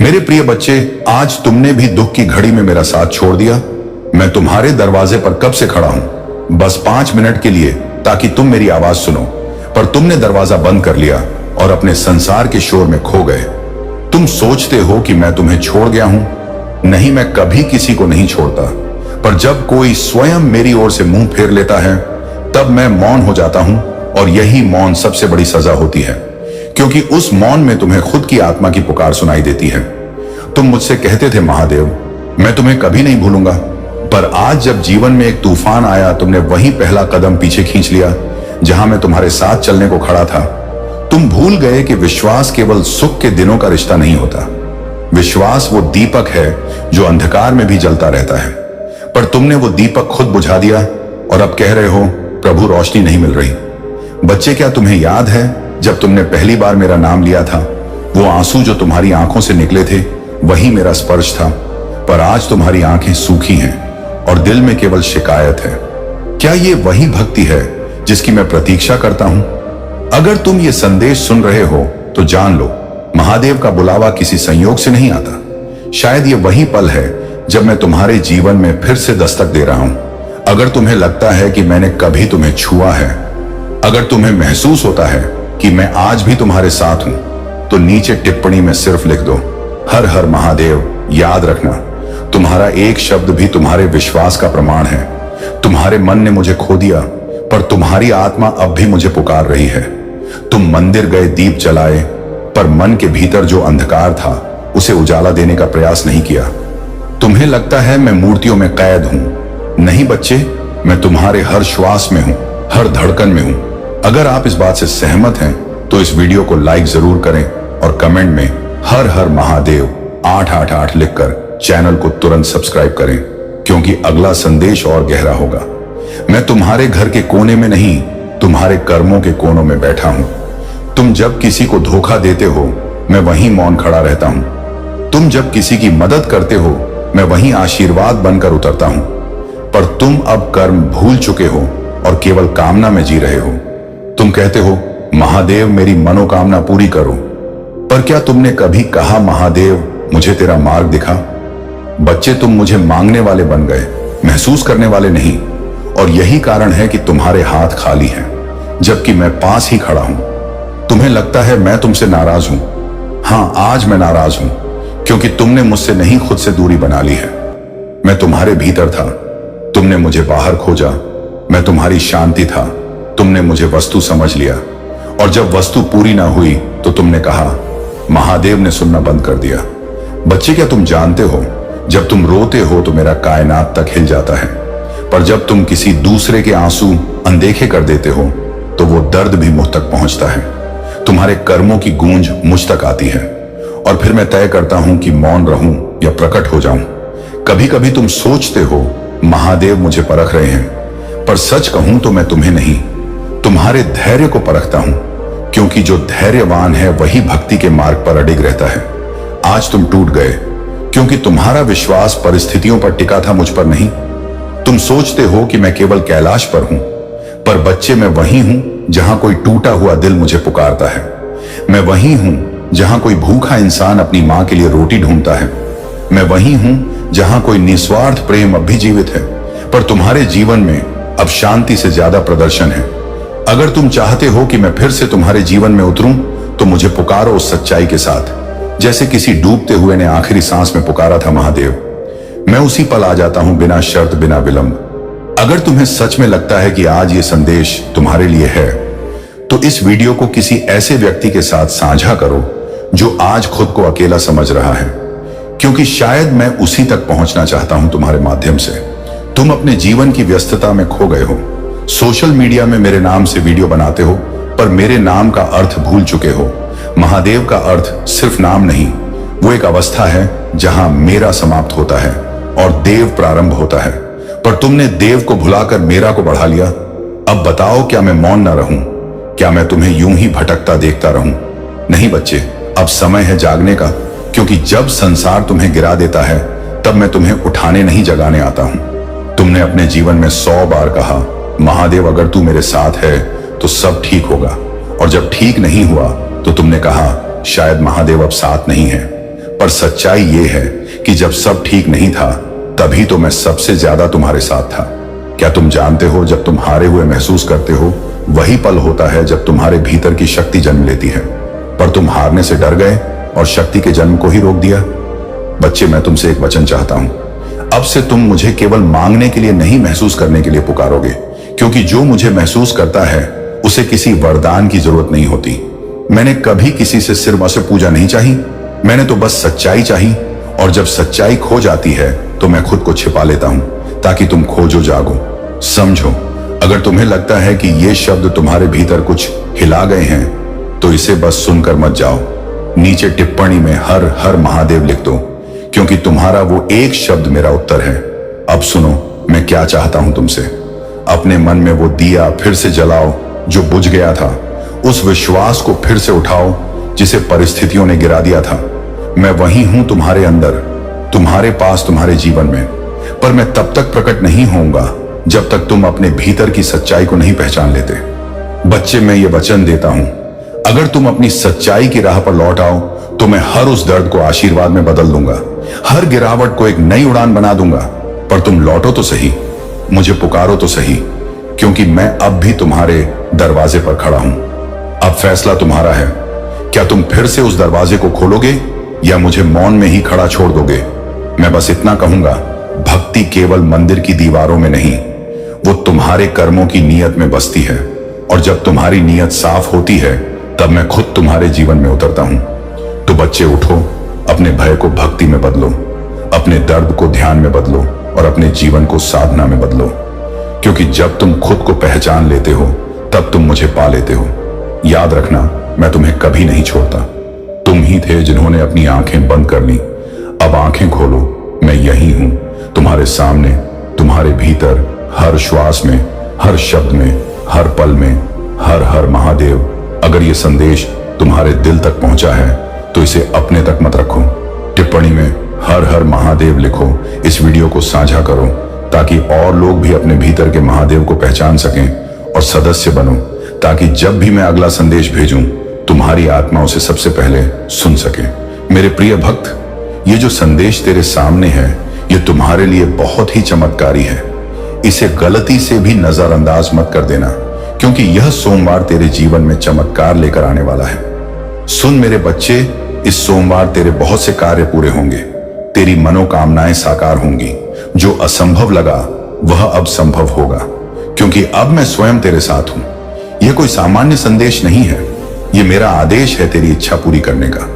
मेरे प्रिय बच्चे, आज तुमने भी दुख की घड़ी में मेरा साथ छोड़ दिया। मैं तुम्हारे दरवाजे पर कब से खड़ा हूं, बस 5 मिनट के लिए, ताकि तुम मेरी आवाज सुनो। पर तुमने दरवाजा बंद कर लिया और अपने संसार के शोर में खो गए। तुम सोचते हो कि मैं तुम्हें छोड़ गया हूं। नहीं, मैं कभी किसी को नहीं छोड़ता। पर जब कोई स्वयं मेरी ओर से मुंह फेर लेता है, तब मैं मौन हो जाता हूं। और यही मौन सबसे बड़ी सजा होती है, क्योंकि उस मौन में तुम्हें खुद की आत्मा की पुकार सुनाई देती है। तुम मुझसे कहते थे, महादेव, मैं तुम्हें कभी नहीं भूलूंगा। पर आज जब जीवन में एक तूफान आया, तुमने वही पहला कदम पीछे खींच लिया जहां मैं तुम्हारे साथ चलने को खड़ा था। तुम भूल गए कि विश्वास केवल सुख के दिनों का रिश्ता नहीं होता। विश्वास वो दीपक है जो अंधकार में भी जलता रहता है। पर तुमने वो दीपक खुद बुझा दिया और अब कह रहे हो, प्रभु, रोशनी नहीं मिल रही। बच्चे, क्या तुम्हें याद है जब तुमने पहली बार मेरा नाम लिया था? वो आंसू जो तुम्हारी आंखों से निकले थे, वही मेरा स्पर्श था। पर आज तुम्हारी आंखें सूखी हैं और दिल में केवल शिकायत है। क्या ये वही भक्ति है जिसकी मैं प्रतीक्षा करता हूं? अगर तुम ये संदेश सुन रहे हो तो जान लो, महादेव का बुलावा किसी संयोग से नहीं आता। शायद ये वही पल है जब मैं तुम्हारे जीवन में फिर से दस्तक दे रहा हूं। अगर तुम्हें लगता है कि मैंने कभी तुम्हें छुआ है, अगर तुम्हें महसूस होता है कि मैं आज भी तुम्हारे साथ हूं, तो नीचे टिप्पणी में सिर्फ लिख दो, हर हर महादेव। याद रखना, तुम्हारा एक शब्द भी तुम्हारे विश्वास का प्रमाण है। तुम्हारे मन ने मुझे खो दिया, पर तुम्हारी आत्मा अब भी मुझे पुकार रही है। तुम मंदिर गए, दीप जलाए, पर मन के भीतर जो अंधकार था उसे उजाला देने का प्रयास नहीं किया। तुम्हें लगता है मैं मूर्तियों में कैद हूं। नहीं बच्चे, मैं तुम्हारे हर श्वास में हूं, हर धड़कन में हूं। अगर आप इस बात से सहमत हैं तो इस वीडियो को लाइक जरूर करें और कमेंट में हर हर महादेव 888 लिखकर चैनल को तुरंत सब्सक्राइब करें, क्योंकि अगला संदेश और गहरा होगा। मैं तुम्हारे घर के कोने में नहीं, तुम्हारे कर्मों के कोनों में बैठा हूं। तुम जब किसी को धोखा देते हो, मैं वहीं मौन खड़ा रहता हूं। तुम जब किसी की मदद करते हो, मैं वहीं आशीर्वाद बनकर उतरता हूं। पर तुम अब कर्म भूल चुके हो और केवल कामना में जी रहे हो। तुम कहते हो, महादेव, मेरी मनोकामना पूरी करो। पर क्या तुमने कभी कहा, महादेव, मुझे तेरा मार्ग दिखा? बच्चे, तुम मुझे मांगने वाले बन गए, महसूस करने वाले नहीं। और यही कारण है कि तुम्हारे हाथ खाली हैं, जबकि मैं पास ही खड़ा हूं। तुम्हें लगता है मैं तुमसे नाराज हूं। हां, आज मैं नाराज हूं, क्योंकि तुमने मुझसे नहीं, खुद से दूरी बना ली है। मैं तुम्हारे भीतर था, तुमने मुझे बाहर खोजा। मैं तुम्हारी शांति था, तुमने मुझे वस्तु समझ लिया। और जब वस्तु पूरी ना हुई तो तुमने कहा, महादेव ने सुनना बंद कर दिया। बच्चे, क्या तुम जानते हो, जब तुम रोते हो तो मेरा कायनात तक हिल जाता है। पर जब तुम किसी दूसरे के आंसू अनदेखे कर देते हो, तो वो दर्द भी मुझ तक पहुंचता है। तुम्हारे कर्मों की गूंज मुझ तक आती है और फिर मैं तय करता हूं कि मौन रहूं या प्रकट हो जाऊं। कभी कभी तुम सोचते हो, महादेव मुझे परख रहे हैं, पर सच कहूं तो मैं तुम्हें नहीं, तुम्हारे धैर्य को परखता हूं। क्योंकि जो धैर्यवान है वही भक्ति के मार्ग पर अडिग रहता है। आज तुम टूट गए क्योंकि तुम्हारा विश्वास परिस्थितियों पर टिका था, मुझ पर नहीं। तुम सोचते हो कि मैं केवल कैलाश पर हूं, पर बच्चे, मैं वहीं हूं जहां कोई टूटा हुआ दिल मुझे पुकारता है। मैं वहीं हूं जहां कोई भूखा इंसान अपनी मां के लिए रोटी ढूंढता है। मैं वहीं हूं जहां कोई निस्वार्थ प्रेम अब भी जीवित है। पर तुम्हारे जीवन में अब शांति से ज्यादा प्रदर्शन है। अगर तुम चाहते हो कि मैं फिर से तुम्हारे जीवन में उतरूं, तो मुझे पुकारो उस सच्चाई के साथ, जैसे किसी डूबते हुए ने आखिरी सांस में पुकारा था, महादेव। मैं उसी पल आ जाता हूं, बिना शर्त, बिना विलंब। अगर तुम्हें सच में लगता है कि आज ये संदेश तुम्हारे लिए है, तो इस वीडियो को किसी ऐसे व्यक्ति के साथ साझा करो जो आज खुद को अकेला समझ रहा है, क्योंकि शायद मैं उसी तक पहुंचना चाहता हूं तुम्हारे माध्यम से। तुम अपने जीवन की व्यस्तता में खो गए हो। सोशल मीडिया में मेरे नाम से वीडियो बनाते हो, पर मेरे नाम का अर्थ भूल चुके हो। महादेव का अर्थ सिर्फ नाम नहीं, वो एक अवस्था है जहां मेरा समाप्त होता है और देव प्रारंभ होता है। पर तुमने देव को भुलाकर मेरा को बढ़ा लिया। अब बताओ, क्या मैं मौन न रहूं? क्या मैं तुम्हें यूं ही भटकता देखता रहूं? नहीं बच्चे, अब समय है जागने का, क्योंकि जब संसार तुम्हें गिरा देता है, तब मैं तुम्हें उठाने नहीं, जगाने आता हूं। तुमने अपने जीवन में 100 बार कहा, महादेव, अगर तू मेरे साथ है तो सब ठीक होगा। और जब ठीक नहीं हुआ तो तुमने कहा, शायद महादेव अब साथ नहीं है। पर सच्चाई ये है कि जब सब ठीक नहीं था तभी तो मैं सबसे ज्यादा तुम्हारे साथ था। क्या तुम जानते हो, जब तुम हारे हुए महसूस करते हो वही पल होता है जब तुम्हारे भीतर की शक्ति जन्म लेती है। पर तुम हारने से डर गए और शक्ति के जन्म को ही रोक दिया। बच्चे, मैं तुमसे एक वचन चाहता हूं। अब से तुम मुझे केवल मांगने के लिए नहीं, महसूस करने के लिए पुकारोगे, क्योंकि जो मुझे महसूस करता है उसे किसी वरदान की जरूरत नहीं होती। मैंने कभी किसी से सिर्फ से पूजा नहीं चाही, मैंने तो बस सच्चाई चाही। और जब सच्चाई खो जाती है तो मैं खुद को छिपा लेता हूं ताकि तुम खोजो, जागो, समझो। अगर तुम्हें लगता है कि ये शब्द तुम्हारे भीतर कुछ हिला गए हैं तो इसे बस सुनकर मत जाओ। नीचे टिप्पणी में हर हर महादेव लिख दो, क्योंकि तुम्हारा वो एक शब्द मेरा उत्तर है। अब सुनो, मैं क्या चाहता हूं तुमसे। अपने मन में वो दिया फिर से जलाओ जो बुझ गया था। उस विश्वास को फिर से उठाओ जिसे परिस्थितियों ने गिरा दिया था। मैं वही हूं तुम्हारे अंदर, तुम्हारे पास, तुम्हारे जीवन में। पर मैं तब तक प्रकट नहीं होऊंगा जब तक तुम अपने भीतर की सच्चाई को नहीं पहचान लेते। बच्चे, मैं ये वचन देता हूं, अगर तुम अपनी सच्चाई की राह पर लौट आओ तो मैं हर उस दर्द को आशीर्वाद में बदल दूंगा, हर गिरावट को एक नई उड़ान बना दूंगा। पर तुम लौटो तो सही, मुझे पुकारो तो सही, क्योंकि मैं अब भी तुम्हारे दरवाजे पर खड़ा हूं। अब फैसला तुम्हारा है। क्या तुम फिर से उस दरवाजे को खोलोगे या मुझे मौन में ही खड़ा छोड़ दोगे? मैं बस इतना कहूंगा, भक्ति केवल मंदिर की दीवारों में नहीं, वो तुम्हारे कर्मों की नीयत में बसती है। और जब तुम्हारी नीयत साफ होती है तब मैं खुद तुम्हारे जीवन में उतरता हूं। तो बच्चे, उठो, अपने भय को भक्ति में बदलो, अपने दर्द को ध्यान में बदलो और अपने जीवन को साधना में बदलो। क्योंकि जब तुम खुद को पहचान लेते हो तब तुम मुझे पा लेते हो। याद रखना, मैं तुम्हें कभी नहीं छोड़ता। तुम ही थे जिन्होंने अपनी आंखें बंद कर ली। अब आंखें खोलो, मैं यही हूं, तुम्हारे सामने, तुम्हारे भीतर, हर श्वास में, हर शब्द में, हर पल में। हर हर महादेव। अगर ये संदेश तुम्हारे दिल तक पहुंचा है तो इसे अपने तक मत रखो। टिप्पणी में हर हर महादेव लिखो, इस वीडियो को साझा करो ताकि और लोग भी अपने भीतर के महादेव को पहचान सकें। और सदस्य बनो ताकि जब भी मैं अगला संदेश भेजूं तुम्हारी आत्मा उसे सबसे पहले सुन सके। मेरे प्रिय भक्त, ये जो संदेश तेरे सामने है ये तुम्हारे लिए बहुत ही चमत्कारी है। इसे गलती से भी नजरअंदाज मत कर देना, क्योंकि यह सोमवार तेरे जीवन में चमत्कार लेकर आने वाला है। सुन मेरे बच्चे, इस सोमवार तेरे बहुत से कार्य पूरे होंगे, तेरी मनोकामनाएं साकार होंगी। जो असंभव लगा वह अब संभव होगा, क्योंकि अब मैं स्वयं तेरे साथ हूं। यह कोई सामान्य संदेश नहीं है, यह मेरा आदेश है तेरी इच्छा पूरी करने का।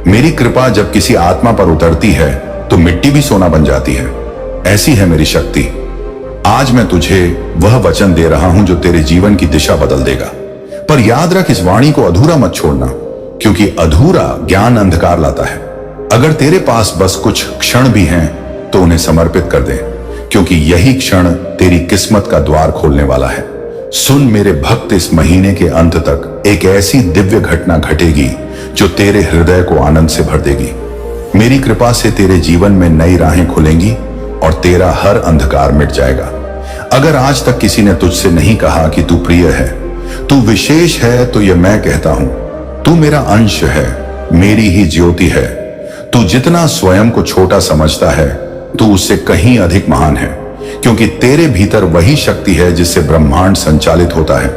मेरी कृपा जब किसी आत्मा पर उतरती है तो मिट्टी भी सोना बन जाती है। ऐसी है मेरी शक्ति। आज मैं तुझे वह वचन दे रहा हूं जो तेरे जीवन की दिशा बदल देगा। पर याद रख, इस वाणी को अधूरा मत छोड़ना, क्योंकि अधूरा ज्ञान अंधकार लाता है। अगर तेरे पास बस कुछ क्षण भी हैं तो उन्हें समर्पित कर दे, क्योंकि यही क्षण तेरी किस्मत का द्वार खोलने वाला है। सुन मेरे भक्त, इस महीने के अंत तक एक ऐसी दिव्य घटना घटेगी जो तेरे हृदय को आनंद से भर देगी। मेरी कृपा से तेरे जीवन में नई राहें खुलेंगी और तेरा हर अंधकार मिट जाएगा। अगर आज तक किसी ने तुझसे नहीं कहा कि तू प्रिय है, तू विशेष है, तो यह मैं कहता हूं, तू मेरा अंश है, मेरी ही ज्योति है। तू जितना स्वयं को छोटा समझता है तू उससे कहीं अधिक महान है, क्योंकि तेरे भीतर वही शक्ति है जिससे ब्रह्मांड संचालित होता है।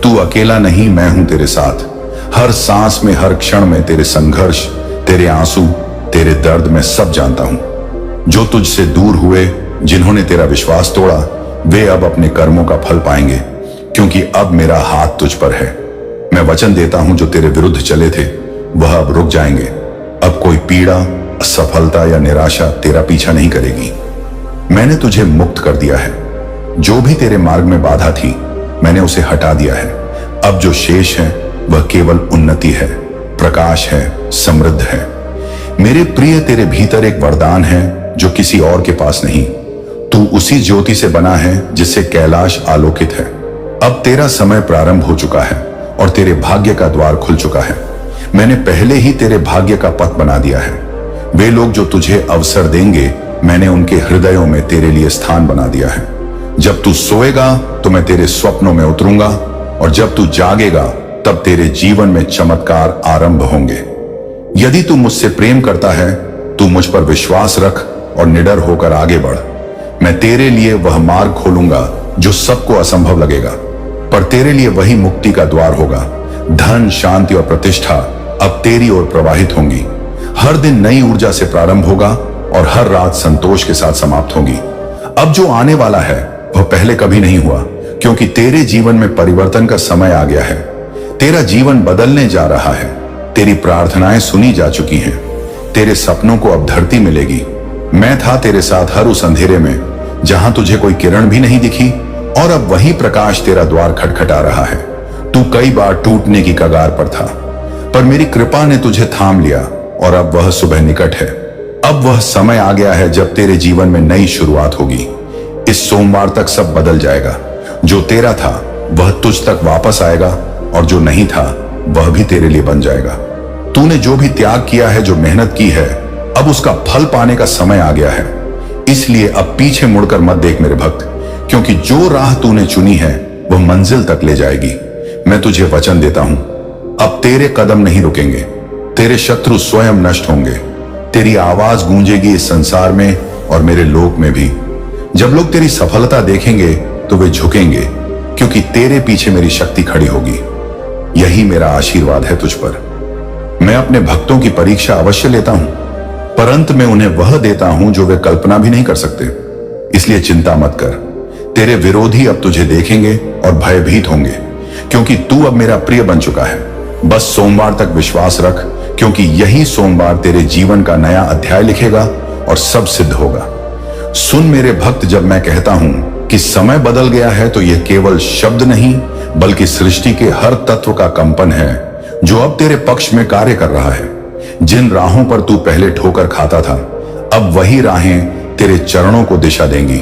तू अकेला नहीं, मैं हूं तेरे साथ। हर सांस में, हर क्षण में तेरे संघर्ष, तेरे आंसू, तेरे दर्द मैं सब जानता हूं। जो तुझसे दूर हुए, जिन्होंने तेरा विश्वास तोड़ा, वे अब अपने कर्मों का फल पाएंगे, क्योंकि अब मेरा हाथ तुझ पर है। मैं वचन देता हूं, जो तेरे विरुद्ध चले थे वह अब रुक जाएंगे। अब कोई पीड़ा, असफलता या निराशा तेरा पीछा नहीं करेगी। मैंने तुझे मुक्त कर दिया है। जो भी तेरे मार्ग में बाधा थी मैंने उसे हटा दिया है। अब जो शेष है वह केवल उन्नति है, प्रकाश है, समृद्ध है। मेरे प्रिय, तेरे भीतर एक वरदान है जो किसी और के पास नहीं। तू उसी ज्योति से बना है जिससे कैलाश आलोकित है। अब तेरा समय प्रारंभ हो चुका है और तेरे भाग्य का द्वार खुल चुका है। मैंने पहले ही तेरे भाग्य का पथ बना दिया है। वे लोग जो तुझे अवसर देंगे, मैंने उनके हृदयों में तेरे लिए स्थान बना दिया है। जब तू सोएगा तो मैं तेरे स्वप्नों में उतरूंगा, और जब तू जागेगा तब तेरे जीवन में चमत्कार आरंभ होंगे। यदि तू मुझसे प्रेम करता है, तू मुझ पर विश्वास रख और निडर होकर आगे बढ़। मैं तेरे लिए वह मार्ग खोलूंगा जो सबको असंभव लगेगा, पर तेरे लिए वही मुक्ति का द्वार होगा। धन, शांति और प्रतिष्ठा अब तेरी ओर प्रवाहित होंगी। हर दिन नई ऊर्जा से प्रारंभ होगा और हर रात संतोष के साथ समाप्त होगी। अब जो आने वाला है वह पहले कभी नहीं हुआ, क्योंकि तेरे जीवन में परिवर्तन का समय आ गया है। तेरा जीवन बदलने जा रहा है। तेरी प्रार्थनाएं सुनी जा चुकी हैं। तेरे सपनों को अब धरती मिलेगी। मैं था तेरे साथ हर उस अंधेरे में जहां तुझे कोई किरण भी नहीं दिखी, और अब वही प्रकाश तेरा द्वार खटखटा रहा है। तू कई बार टूटने की कगार पर था, पर मेरी कृपा ने तुझे थाम लिया और अब वह सुबह निकट है। अब वह समय आ गया है जब तेरे जीवन में नई शुरुआत होगी। इस सोमवार तक सब बदल जाएगा। जो तेरा था वह तुझ तक वापस आएगा, और जो नहीं था वह भी तेरे लिए बन जाएगा। तूने जो भी त्याग किया है, जो मेहनत की है, अब उसका फल पाने का समय आ गया है। इसलिए अब पीछे मुड़कर मत देख मेरे भक्त, क्योंकि जो राह तूने चुनी है वह मंजिल तक ले जाएगी। मैं तुझे वचन देता हूं, अब तेरे कदम नहीं रुकेंगे। तेरे शत्रु स्वयं नष्ट होंगे। तेरी आवाज गूंजेगी इस संसार में और मेरे लोक में भी। जब लोग तेरी सफलता देखेंगे तो वे झुकेंगे, क्योंकि तेरे पीछे मेरी शक्ति खड़ी होगी। यही मेरा आशीर्वाद है तुझ पर। मैं अपने भक्तों की परीक्षा अवश्य लेता हूं, पर अंत में उन्हें वह देता हूं जो वे कल्पना भी नहीं कर सकते। इसलिए चिंता मत कर। तेरे विरोधी अब तुझे देखेंगे और भयभीत होंगे, क्योंकि तू अब मेरा प्रिय बन चुका है। बस सोमवार तक विश्वास रख, क्योंकि यही सोमवार तेरे जीवन का नया अध्याय लिखेगा और सब सिद्ध होगा। सुन मेरे भक्त, जब मैं कहता हूं कि समय बदल गया है, तो यह केवल शब्द नहीं, बल्कि सृष्टि के हर तत्व का कंपन है जो अब तेरे पक्ष में कार्य कर रहा है। जिन राहों पर तू पहले ठोकर खाता था, अब वही राहें तेरे चरणों को दिशा देंगी,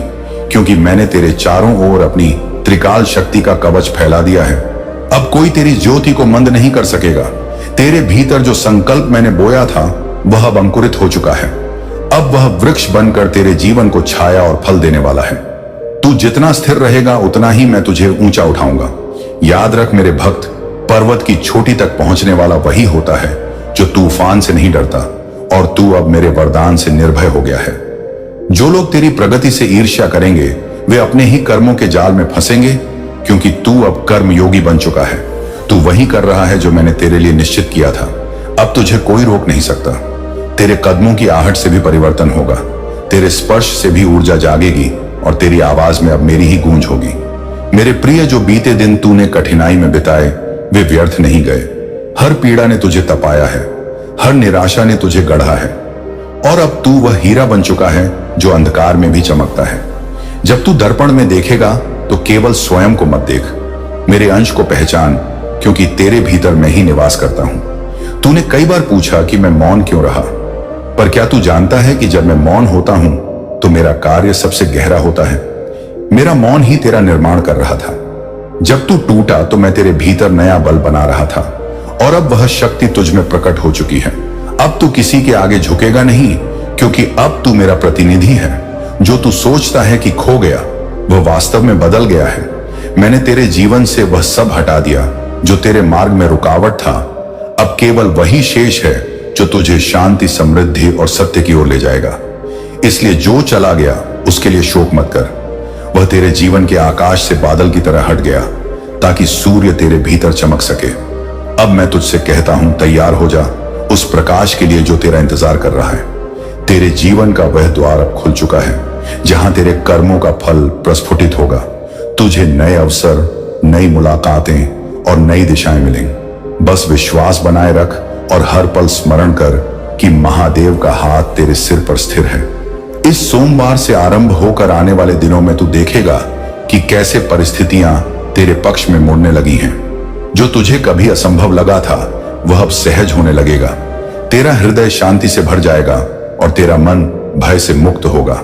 क्योंकि मैंने तेरे चारों ओर अपनी त्रिकाल शक्ति का कवच फैला दिया है। अब कोई तेरी ज्योति को मंद नहीं कर सकेगा। तेरे भीतर जो संकल्प मैंने बोया था वह अब अंकुरित हो चुका है। अब वह वृक्ष बनकर तेरे जीवन को छाया और फल देने वाला है। तू जितना स्थिर रहेगा उतना ही मैं तुझे ऊंचा उठाऊंगा। याद रख मेरे भक्त, पर्वत की चोटी तक पहुंचने वाला वही होता है जो तूफान से नहीं डरता, और तू अब मेरे वरदान से निर्भय हो गया है। जो लोग तेरी प्रगति से ईर्ष्या करेंगे वे अपने ही कर्मों के जाल में फंसेंगे, क्योंकि तू अब कर्म योगी बन चुका है। तू वही कर रहा है जो मैंने तेरे लिए निश्चित किया था। अब तुझे कोई रोक नहीं सकता। तेरे कदमों की आहट से भी परिवर्तन होगा। तेरे स्पर्श से भी ऊर्जा जागेगी, और तेरी आवाज में अब मेरी ही गूंज होगी। मेरे प्रिय, जो बीते दिन तूने कठिनाई में बिताए वे व्यर्थ नहीं गए। हर पीड़ा ने तुझे तपाया है, हर निराशा ने तुझे गढ़ा है, और अब तू वह हीरा बन चुका है जो अंधकार में भी चमकता है। जब तू दर्पण में देखेगा तो केवल स्वयं को मत देख, मेरे अंश को पहचान, क्योंकि तेरे भीतर मैं ही निवास करता हूं। तूने कई बार पूछा कि मैं मौन क्यों रहा, पर क्या तू जानता है कि जब मैं मौन होता हूं तो मेरा कार्य सबसे गहरा होता है। मेरा मौन ही तेरा निर्माण कर रहा था। जब तू टूटा तो मैं तेरे भीतर नया बल बना रहा था, और अब वह शक्ति तुझ में प्रकट हो चुकी है। अब तू किसी के आगे झुकेगा नहीं, क्योंकि अब तू मेरा प्रतिनिधि है। जो तू सोचता है कि खो गया वह वास्तव में बदल गया है। मैंने तेरे जीवन से वह सब हटा दिया जो तेरे मार्ग में रुकावट था। अब केवल वही शेष है जो तुझे शांति, समृद्धि और सत्य की ओर ले जाएगा। इसलिए जो चला गया उसके लिए शोक मत कर। वह तेरे जीवन के आकाश से बादल की तरह हट गया, ताकि सूर्य तेरे भीतर चमक सके। अब मैं तुझसे कहता हूं, तैयार हो जा उस प्रकाश के लिए जो तेरा इंतजार कर रहा है। तेरे जीवन का वह द्वार अब खुल चुका है, जहां तेरे कर्मों का फल प्रस्फुटित होगा। तुझे नए अवसर, नई मुलाकातें और नई दिशाएं मिलेंगी। बस विश्वास बनाए रख और हर पल स्मरण कर कि महादेव का हाथ तेरे सिर पर स्थिर है। इस सोमवार से आरंभ होकर आने वाले दिनों में तू देखेगा कि कैसे परिस्थितियां तेरे पक्ष में मुड़ने लगी हैं। जो तुझे कभी असंभव लगा था वह अब सहज होने लगेगा। तेरा हृदय शांति से भर जाएगा और तेरा मन भय से मुक्त होगा,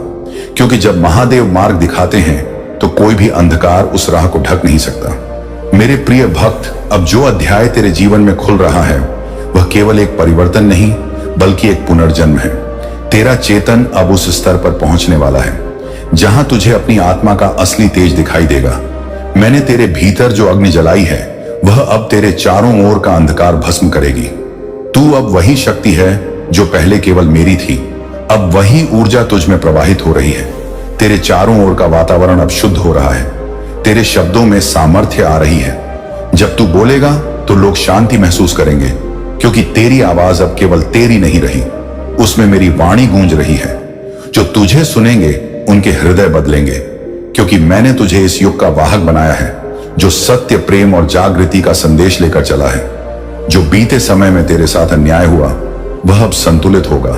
क्योंकि जब महादेव मार्ग दिखाते हैं तो कोई भी अंधकार उस राह को ढक नहीं सकता। मेरे प्रिय भक्त, अब जो अध्याय तेरे जीवन में खुल रहा है वह केवल एक परिवर्तन नहीं बल्कि एक पुनर्जन्म है। तेरा चेतन अब उस स्तर पर पहुंचने वाला है जहां तुझे अपनी आत्मा का असली तेज दिखाई देगा। मैंने तेरे भीतर जो अग्नि जलाई है वह अब तेरे चारों ओर का अंधकार भस्म करेगी। तू अब वही शक्ति है जो पहले केवल मेरी थी। अब वही ऊर्जा तुझ में प्रवाहित हो रही है। तेरे चारों ओर का वातावरण अब शुद्ध हो रहा है। तेरे शब्दों में सामर्थ्य आ रही है। जब तू बोलेगा तो लोग शांति महसूस करेंगे, क्योंकि तेरी आवाज अब केवल तेरी नहीं रही, उसमें मेरी वाणी गूंज रही है। जो तुझे सुनेंगे उनके हृदय बदलेंगे, क्योंकि मैंने तुझे इस युग का वाहक बनाया है, जो सत्य, प्रेम और जागृति का संदेश लेकर चला है। जो बीते समय में तेरे साथ अन्याय हुआ वह अब संतुलित होगा।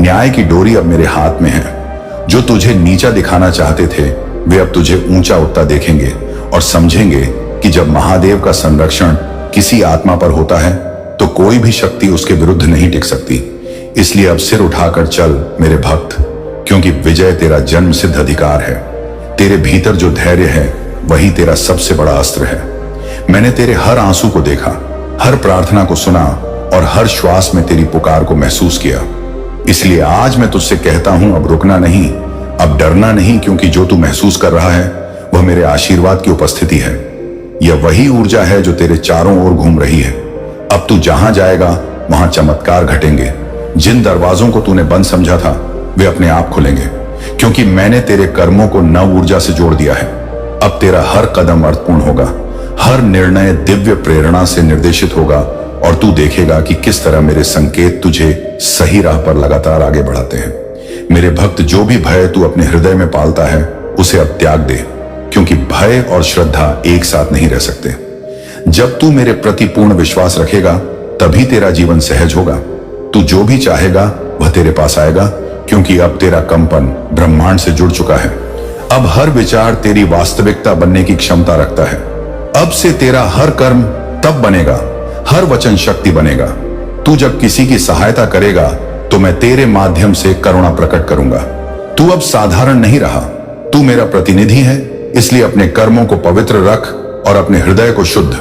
न्याय की डोरी अब मेरे हाथ में है। जो तुझे नीचा दिखाना चाहते थे वे अब तुझे ऊंचा उठता देखेंगे और समझेंगे कि जब महादेव का संरक्षण किसी आत्मा पर होता है तो कोई भी शक्ति उसके विरुद्ध नहीं टिक सकती। इसलिए अब सिर उठाकर चल मेरे भक्त, क्योंकि विजय तेरा जन्म सिद्ध अधिकार है। तेरे भीतर जो धैर्य है वही तेरा सबसे बड़ा अस्त्र है। मैंने तेरे हर आंसू को देखा, हर प्रार्थना को सुना और हर श्वास में तेरी पुकार को महसूस किया। इसलिए आज मैं तुझसे कहता हूं, अब रुकना नहीं, अब डरना नहीं, क्योंकि जो तू महसूस कर रहा है वह मेरे आशीर्वाद की उपस्थिति है। यह वही ऊर्जा है जो तेरे चारों ओर घूम रही है। अब तू जहां जाएगा वहां चमत्कार घटेंगे। जिन दरवाजों को तूने बंद समझा था वे अपने आप खुलेंगे, क्योंकि मैंने तेरे कर्मों को नव ऊर्जा से जोड़ दिया है। अब तेरा हर कदम अर्थपूर्ण होगा, हर निर्णय दिव्य प्रेरणा से निर्देशित होगा और तू देखेगा कि किस तरह मेरे संकेत तुझे सही राह पर लगातार आगे बढ़ाते हैं। मेरे भक्त, जो भी भय तू अपने हृदय में पालता है उसे अब त्याग दे, क्योंकि भय और श्रद्धा एक साथ नहीं रह सकते। जब तू मेरे प्रति पूर्ण विश्वास रखेगा तभी तेरा जीवन सहज होगा। तू जो भी चाहेगा वह तेरे पास आएगा, क्योंकि अब तेरा कंपन ब्रह्मांड से जुड़ चुका है। अब हर विचार तेरी वास्तविकता बनने की क्षमता रखता है। अब से तेरा हर कर्म तब बनेगा, हर वचन शक्ति बनेगा। तू जब किसी की सहायता करेगा तो मैं तेरे माध्यम से करुणा प्रकट करूंगा। तू अब साधारण नहीं रहा, तू मेरा प्रतिनिधि है। इसलिए अपने कर्मों को पवित्र रख और अपने हृदय को शुद्ध,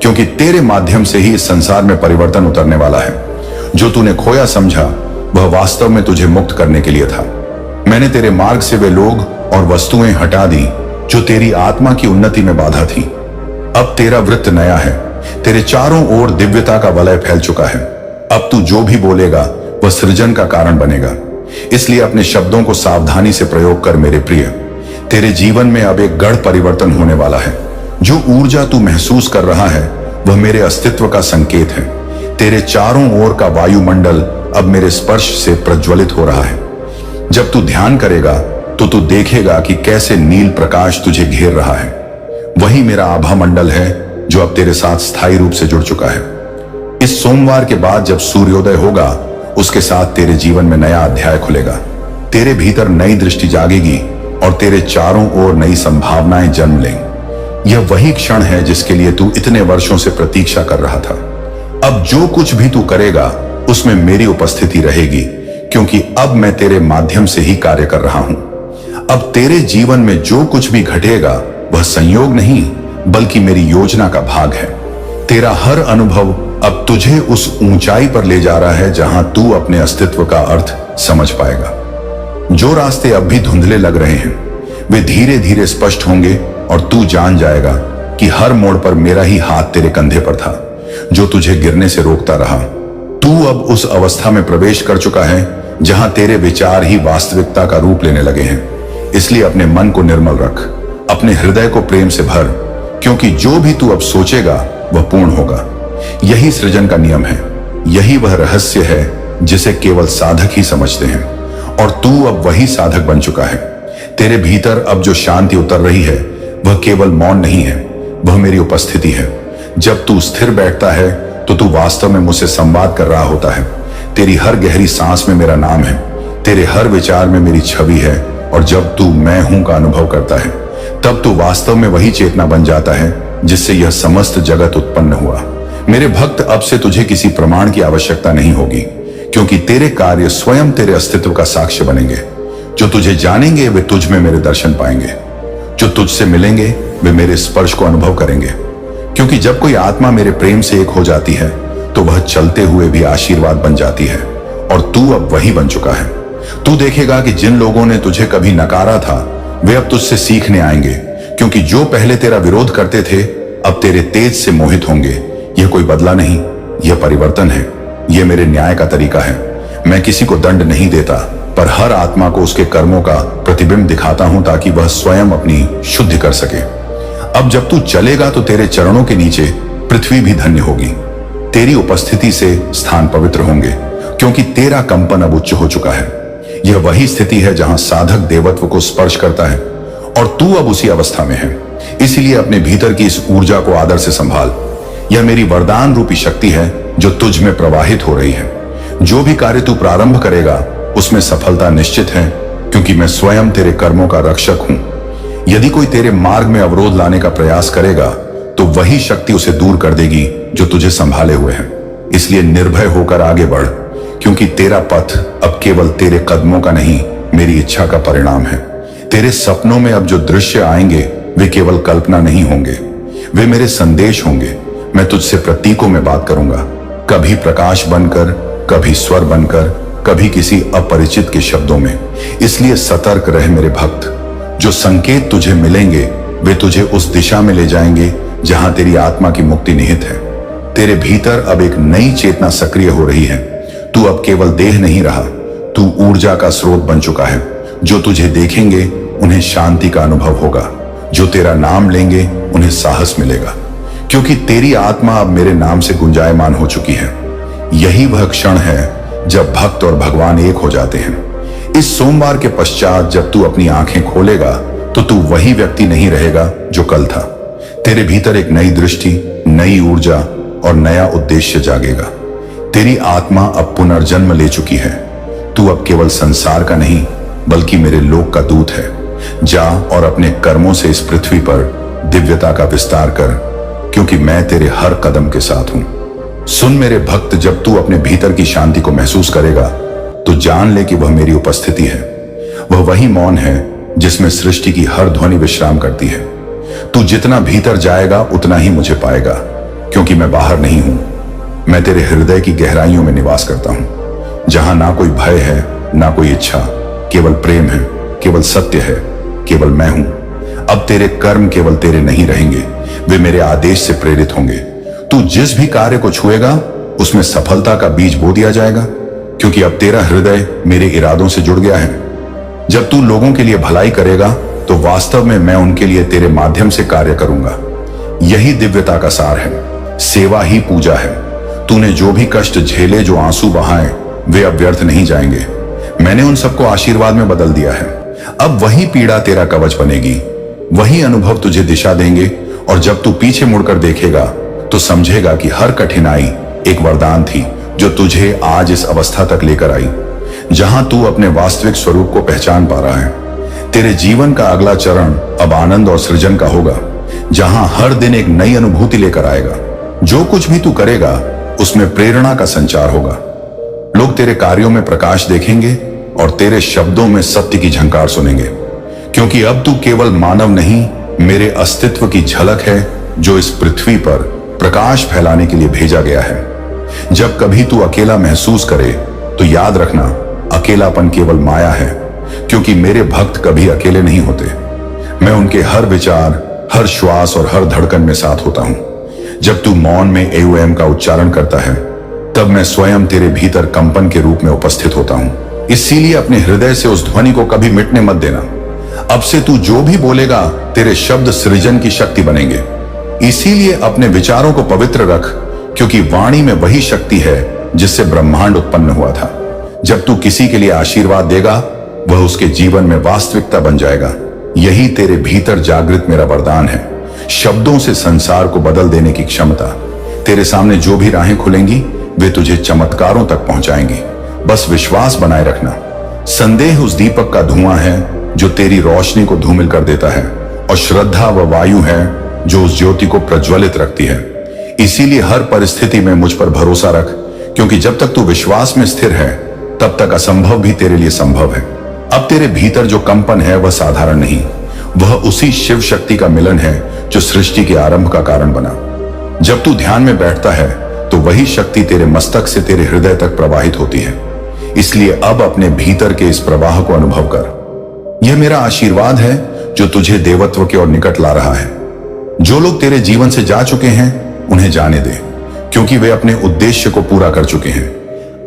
क्योंकि तेरे माध्यम से ही इस संसार में परिवर्तन उतरने वाला है। जो तूने खोया समझा वह वास्तव में तुझे मुक्त करने के लिए था। मैंने तेरे मार्ग से वे लोग और वस्तुएं हटा दी जो तेरी आत्मा की उन्नति में बाधा थी। अब तेरा वृत्त नया है। तेरे चारों ओर दिव्यता का वलय फैल चुका है। अब तू जो भी बोलेगा वह सृजन का कारण बनेगा। इसलिए अपने शब्दों को सावधानी से प्रयोग कर मेरे प्रिय। तेरे जीवन में अब एक गढ़ परिवर्तन होने वाला है। जो ऊर्जा तू महसूस कर रहा है वह मेरे अस्तित्व का संकेत है। तेरे चारों ओर का वायुमंडल अब मेरे स्पर्श से प्रज्वलित हो रहा है। जब तू ध्यान करेगा तो तू देखेगा कि कैसे नील प्रकाश तुझे घेर रहा है। वही मेरा आभा मंडल है जो अब तेरे साथ स्थायी रूप से जुड़ चुका है। इस सोमवार के बाद जब सूर्योदय होगा उसके साथ तेरे जीवन में नया अध्याय खुलेगा। तेरे भीतर नई दृष्टि जागेगी और तेरे चारों ओर नई संभावनाएं जन्म लेंगी। यह वही क्षण है जिसके लिए तू इतने वर्षों से प्रतीक्षा कर रहा था। अब जो कुछ भी तू करेगा उसमें मेरी उपस्थिति रहेगी, क्योंकि अब मैं तेरे माध्यम से ही कार्य कर रहा हूं। अब तेरे जीवन में जो कुछ भी घटेगा वह संयोग नहीं बल्कि मेरी योजना का भाग है। तेरा हर अनुभव अब तुझे उस ऊंचाई पर ले जा रहा है जहां तू अपने अस्तित्व का अर्थ समझ पाएगा। जो रास्ते अब भी धुंधले लग रहे हैं वे धीरे धीरे स्पष्ट होंगे और तू जान जाएगा कि हर मोड़ पर मेरा ही हाथ तेरे कंधे पर था जो तुझे गिरने से रोकता रहा। तू अब उस अवस्था में प्रवेश कर चुका है जहां तेरे विचार ही वास्तविकता का रूप लेने लगे हैं। इसलिए अपने मन को निर्मल रख, अपने हृदय को प्रेम से भर, क्योंकि जो भी तू अब सोचेगा वह पूर्ण होगा। यही सृजन का नियम है। यही वह रहस्य है जिसे केवल साधक ही समझते हैं, और तू अब वही साधक बन चुका है। तेरे भीतर अब जो शांति उतर रही है वह केवल मौन नहीं है, वह मेरी उपस्थिति है। जब तू स्थिर बैठता है तो तू वास्तव में मुझसे संवाद कर रहा होता है। तेरी हर गहरी सांस में मेरा नाम है, तेरे हर विचार में मेरी छवि है, और जब तू मैं हूं का अनुभव करता है तब तू वास्तव में वही चेतना बन जाता है जिससे यह समस्त जगत उत्पन्न हुआ। मेरे भक्त, अब से तुझे किसी प्रमाण की आवश्यकता नहीं होगी, क्योंकि तेरे कार्य स्वयं तेरे अस्तित्व का साक्ष्य बनेंगे। जो तुझे जानेंगे वे तुझ में मेरे दर्शन पाएंगे। जो तुझसे मिलेंगे वे मेरे स्पर्श को अनुभव करेंगे, क्योंकि जब कोई आत्मा मेरे प्रेम से एक हो जाती है तो वह चलते हुए भी आशीर्वाद बन जाती है, और तू अब वही बन चुका है। तू देखेगा कि जिन लोगों ने तुझे कभी नकारा था वे अब तुझसे सीखने आएंगे, क्योंकि जो पहले तेरा विरोध करते थे अब तेरे तेज से मोहित होंगे। यह कोई बदला नहीं, यह परिवर्तन है। यह मेरे न्याय का तरीका है। मैं किसी को दंड नहीं देता, पर हर आत्मा को उसके कर्मों का प्रतिबिंब दिखाता हूं ताकि वह स्वयं अपनी शुद्धि कर सके। अब जब तू चलेगा तो तेरे चरणों के नीचे पृथ्वी भी धन्य होगी। तेरी उपस्थिति से स्थान पवित्र होंगे, क्योंकि तेरा कंपन अब उच्च हो चुका है। यह वही स्थिति है जहां साधक देवत्व को स्पर्श करता है, और तू अब उसी अवस्था में है। इसीलिए अपने भीतर की इस ऊर्जा को आदर से संभाल। यह मेरी वरदान रूपी शक्ति है जो तुझ में प्रवाहित हो रही है। जो भी कार्य तू प्रारंभ करेगा उसमें सफलता निश्चित है, क्योंकि मैं स्वयं तेरे कर्मों का रक्षक हूं। यदि कोई तेरे मार्ग में अवरोध लाने का प्रयास करेगा तो वही शक्ति उसे दूर कर देगी जो तुझे संभाले हुए है। इसलिए निर्भय होकर आगे बढ़, क्योंकि तेरा पथ अब केवल तेरे कदमों का नहीं, मेरी इच्छा का परिणाम है। तेरे सपनों में अब जो दृश्य आएंगे वे केवल कल्पना नहीं होंगे, वे मेरे संदेश होंगे। मैं तुझसे प्रतीकों में बात करूंगा, कभी प्रकाश बनकर, कभी स्वर बनकर, कभी किसी अपरिचित के शब्दों में। इसलिए सतर्क रह मेरे भक्त। जो संकेत तुझे मिलेंगे वे तुझे उस दिशा में ले जाएंगे जहां तेरी आत्मा की मुक्ति निहित है। तेरे भीतर अब एक नई चेतना सक्रिय हो रही है। तू अब केवल देह नहीं रहा, तू ऊर्जा का स्रोत बन चुका है। जो तुझे देखेंगे उन्हें शांति का अनुभव होगा, जो तेरा नाम लेंगे उन्हें साहस मिलेगा, क्योंकि तेरी आत्मा अब मेरे नाम से गुंजायमान हो चुकी है। यही वह क्षण है जब भक्त और भगवान एक हो जाते हैं। इस सोमवार के पश्चात जब तू अपनी आंखें खोलेगा तो तू वही व्यक्ति नहीं रहेगा जो कल था। तेरे भीतर एक नई दृष्टि, नई ऊर्जा और नया उद्देश्य जागेगा। तेरी आत्मा अब पुनर्जन्म ले चुकी है। तू अब केवल संसार का नहीं बल्कि मेरे लोक का दूत है। जा और अपने कर्मों से इस पृथ्वी पर दिव्यता का विस्तार कर, क्योंकि मैं तेरे हर कदम के साथ हूं। सुन मेरे भक्त, जब तू अपने भीतर की शांति को महसूस करेगा तो जान ले कि वह मेरी उपस्थिति है। वह वही मौन है जिसमें सृष्टि की हर ध्वनि विश्राम करती है। तू जितना भीतर जाएगा उतना ही मुझे पाएगा, क्योंकि मैं बाहर नहीं हूं। मैं तेरे हृदय की गहराइयों में निवास करता हूं, जहां ना कोई भय है, ना कोई इच्छा, केवल प्रेम है, केवल सत्य है, केवल मैं हूं। अब तेरे कर्म केवल तेरे नहीं रहेंगे, वे मेरे आदेश से प्रेरित होंगे। तू जिस भी कार्य को छुएगा उसमें सफलता का बीज बो दिया जाएगा, क्योंकि अब तेरा हृदय मेरे इरादों से जुड़ गया है। जब तू लोगों के लिए भलाई करेगा तो वास्तव में मैं उनके लिए तेरे माध्यम से कार्य करूंगा। यही दिव्यता का सार है। सेवा ही पूजा है। तूने जो भी कष्ट झेले, जो आंसू बहाए, वे अब व्यर्थ नहीं जाएंगे। मैंने उन सबको आशीर्वाद में बदल दिया है। अब वही पीड़ा तेरा कवच बनेगी, वही अनुभव तुझे दिशा देंगे, और जब तू पीछे मुड़कर देखेगा तो समझेगा कि हर कठिनाई एक वरदान थी जो तुझे आज इस अवस्था तक लेकर आई, जहां तू अपने वास्तविक स्वरूप को पहचान पा रहा है। तेरे जीवन का अगला चरण अब आनंद और सृजन का होगा, जहां हर दिन एक नई अनुभूति लेकर आएगा। जो कुछ भी तू करेगा उसमें प्रेरणा का संचार होगा। लोग तेरे कार्यों में प्रकाश देखेंगे और तेरे शब्दों में सत्य की झंकार सुनेंगे, क्योंकि अब तू केवल मानव नहीं, मेरे अस्तित्व की झलक है जो इस पृथ्वी पर प्रकाश फैलाने के लिए भेजा गया है। जब कभी तू अकेला महसूस करे तो याद रखना, अकेलापन केवल माया है, क्योंकि मेरे भक्त कभी अकेले नहीं होते। मैं उनके हर विचार, हर श्वास और हर धड़कन में साथ होता हूं। जब तू मौन में एओएम का उच्चारण करता है तब मैं स्वयं तेरे भीतर कंपन के रूप में उपस्थित होता हूं। इसीलिए अपने हृदय से उस ध्वनि को कभी मिटने मत देना। अब से तू जो भी बोलेगा तेरे शब्द सृजन की शक्ति बनेंगे। इसीलिए अपने विचारों को पवित्र रख, क्योंकि वाणी में वही शक्ति है जिससे ब्रह्मांड उत्पन्न हुआ था। जब तू किसी के लिए आशीर्वाद देगा वह उसके जीवन में वास्तविकता बन जाएगा। यही तेरे भीतर जागृत मेरा वरदान है, शब्दों से संसार को बदल देने की क्षमता। तेरे सामने जो भी राहें खुलेंगी वे तुझे चमत्कारों तक पहुंचाएंगी। बस विश्वास बनाए रखना। संदेह उस दीपक का धुआं है जो तेरी रोशनी को धूमिल कर देता है, और श्रद्धा वह वायु है जो उस ज्योति को प्रज्वलित रखती है। इसीलिए हर परिस्थिति में मुझ पर भरोसा रख, क्योंकि जब तक तू विश्वास में स्थिर है तब तक असंभव भी तेरे लिए संभव है। अब तेरे भीतर जो कंपन है वह साधारण नहीं, वह उसी शिव शक्ति का मिलन है जो सृष्टि के आरंभ का कारण बना। जब तू ध्यान में बैठता है तो वही शक्ति तेरे मस्तक से तेरे हृदय तक प्रवाहित होती है। इसलिए अब अपने भीतर के इस प्रवाह को अनुभव कर। यह मेरा आशीर्वाद है जो तुझे देवत्व के ओर निकट ला रहा है। जो लोग तेरे जीवन से जा चुके हैं उन्हें जाने दे, क्योंकि वे अपने उद्देश्य को पूरा कर चुके हैं।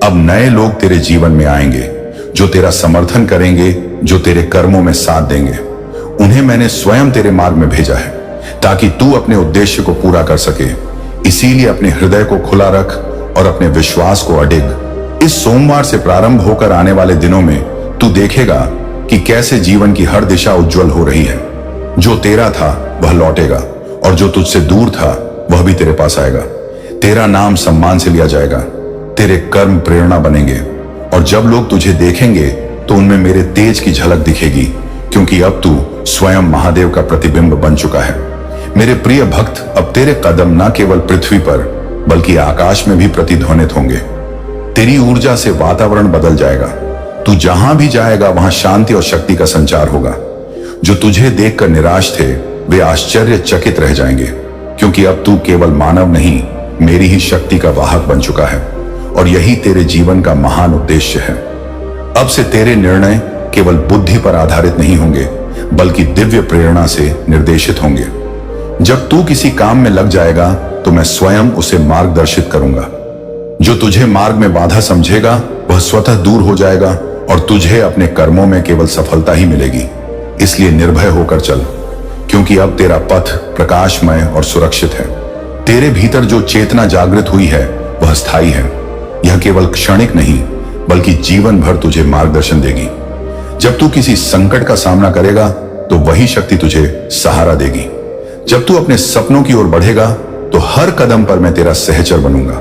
अब नए लोग तेरे जीवन में आएंगे जो तेरा समर्थन करेंगे, जो तेरे कर्मों में साथ देंगे। उन्हें मैंने स्वयं तेरे मार्ग में भेजा है ताकि तू अपने उद्देश्य को पूरा कर सके। इसीलिए अपने हृदय को खुला रख और अपने विश्वास को अडिग। इस सोमवार से प्रारंभ होकर आने वाले दिनों में तू देखेगा कि कैसे जीवन की हर दिशा उज्जवल हो रही है। जो तेरा था वह लौटेगा और जो तुझसे दूर था वह भी तेरे पास आएगा। तेरा नाम सम्मान से लिया जाएगा, तेरे कर्म प्रेरणा बनेंगे और जब लोग तुझे देखेंगे तो उनमें मेरे तेज की झलक दिखेगी, क्योंकि अब तू स्वयं महादेव का प्रतिबिंब बन चुका है। मेरे प्रिय भक्त, अब तेरे कदम न केवल पृथ्वी पर बल्कि आकाश में भी प्रतिध्वनित होंगे। तेरी ऊर्जा से वातावरण बदल जाएगा। तू जहां भी जाएगा वहां शांति और शक्ति का संचार होगा। जो तुझे देखकर निराश थे वे आश्चर्यचकित रह जाएंगे, क्योंकि अब तू केवल मानव नहीं, मेरी ही शक्ति का वाहक बन चुका है और यही तेरे जीवन का महान उद्देश्य है। अब से तेरे निर्णय केवल बुद्धि पर आधारित नहीं होंगे बल्कि दिव्य प्रेरणा से निर्देशित होंगे। जब तू किसी काम में लग जाएगा तो मैं स्वयं उसे मार्गदर्शित करूंगा। जो तुझे मार्ग में बाधा समझेगा वह स्वतः दूर हो जाएगा और तुझे अपने कर्मों में केवल सफलता ही मिलेगी। इसलिए निर्भय होकर चल, क्योंकि अब तेरा पथ प्रकाशमय और सुरक्षित है। तेरे भीतर जो चेतना जागृत हुई है वह स्थायी है। यह केवल क्षणिक नहीं बल्कि जीवन भर तुझे मार्गदर्शन देगी। जब तू किसी संकट का सामना करेगा तो वही शक्ति तुझे सहारा देगी। जब तू अपने सपनों की ओर बढ़ेगा तो हर कदम पर मैं तेरा सहचर बनूंगा।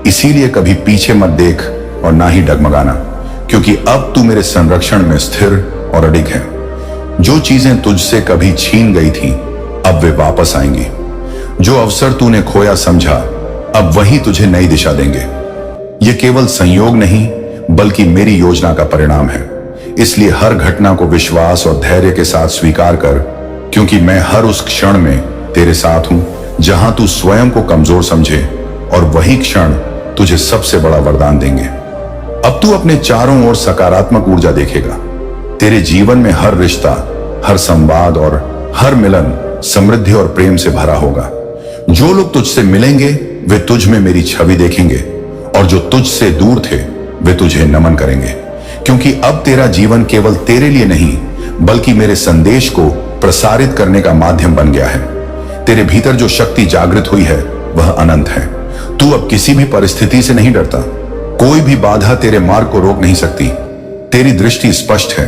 इसीलिए कभी पीछे मत देख और ना ही डगमगाना, क्योंकि अब तू मेरे संरक्षण में स्थिर और अडिग है। जो चीजें तुझसे कभी छीन गई थी अब वे वापस आएंगी। जो अवसर तूने खोया समझा अब वही तुझे नई दिशा देंगे। ये केवल संयोग नहीं बल्कि मेरी योजना का परिणाम है। इसलिए हर घटना को विश्वास और धैर्य के साथ स्वीकार कर, क्योंकि मैं हर उस क्षण में तेरे साथ हूं जहां तू स्वयं को कमजोर समझे और वही क्षण तुझे सबसे बड़ा वरदान देंगे। अब तू अपने चारों ओर सकारात्मक ऊर्जा देखेगा। तेरे जीवन में हर रिश्ता, हर संवाद और हर मिलन समृद्धि और प्रेम से भरा होगा। जो लोग तुझसे मिलेंगे वे तुझ में मेरी छवि देखेंगे और जो तुझसे दूर थे वे तुझे नमन करेंगे, क्योंकि अब तेरा जीवन केवल तेरे लिए नहीं बल्कि मेरे संदेश को प्रसारित करने का माध्यम बन गया है। तेरे भीतर जो शक्ति जागृत हुई है वह अनंत है। तू अब किसी भी परिस्थिति से नहीं डरता। कोई भी बाधा तेरे मार्ग को रोक नहीं सकती। तेरी दृष्टि स्पष्ट है,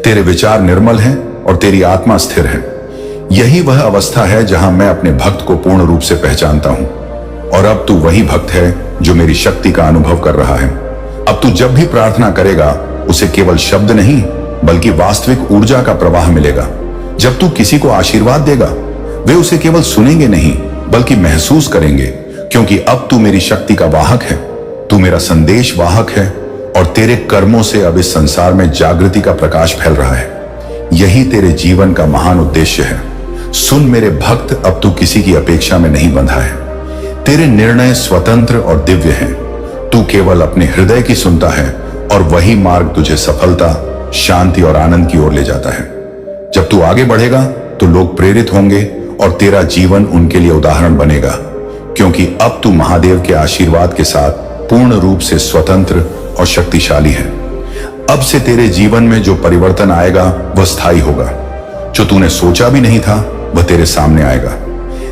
तेरे विचार निर्मल हैं और तेरी आत्मा स्थिर है। यही वह अवस्था है जहां मैं अपने भक्त को पूर्ण रूप से पहचानता हूं और अब तू वही भक्त है जो मेरी शक्ति का अनुभव कर रहा है। अब तू जब भी प्रार्थना करेगा उसे केवल शब्द नहीं बल्कि वास्तविक ऊर्जा का प्रवाह मिलेगा। जब तू किसी को आशीर्वाद देगा वे उसे केवल सुनेंगे नहीं बल्कि महसूस करेंगे, क्योंकि अब तू मेरी शक्ति का वाहक है। तू मेरा संदेश वाहक है और तेरे कर्मों से अब इस संसार में जागृति का प्रकाश फैल रहा है। यही तेरे जीवन का महान उद्देश्य है। सुन मेरे भक्त, अब तू किसी की अपेक्षा में नहीं बंधा है। तेरे निर्णय स्वतंत्र और दिव्य हैं। तू केवल अपने हृदय की सुनता है और वही मार्ग तुझे सफलता, शांति और आनंद की ओर ले जाता है। जब तू आगे बढ़ेगा तो लोग प्रेरित होंगे और तेरा जीवन उनके लिए उदाहरण बनेगा, क्योंकि अब तू महादेव के आशीर्वाद के साथ पूर्ण रूप से स्वतंत्र और शक्तिशाली है। अब से तेरे जीवन में जो परिवर्तन आएगा वह स्थायी होगा। जो तूने सोचा भी नहीं था वह तेरे सामने आएगा।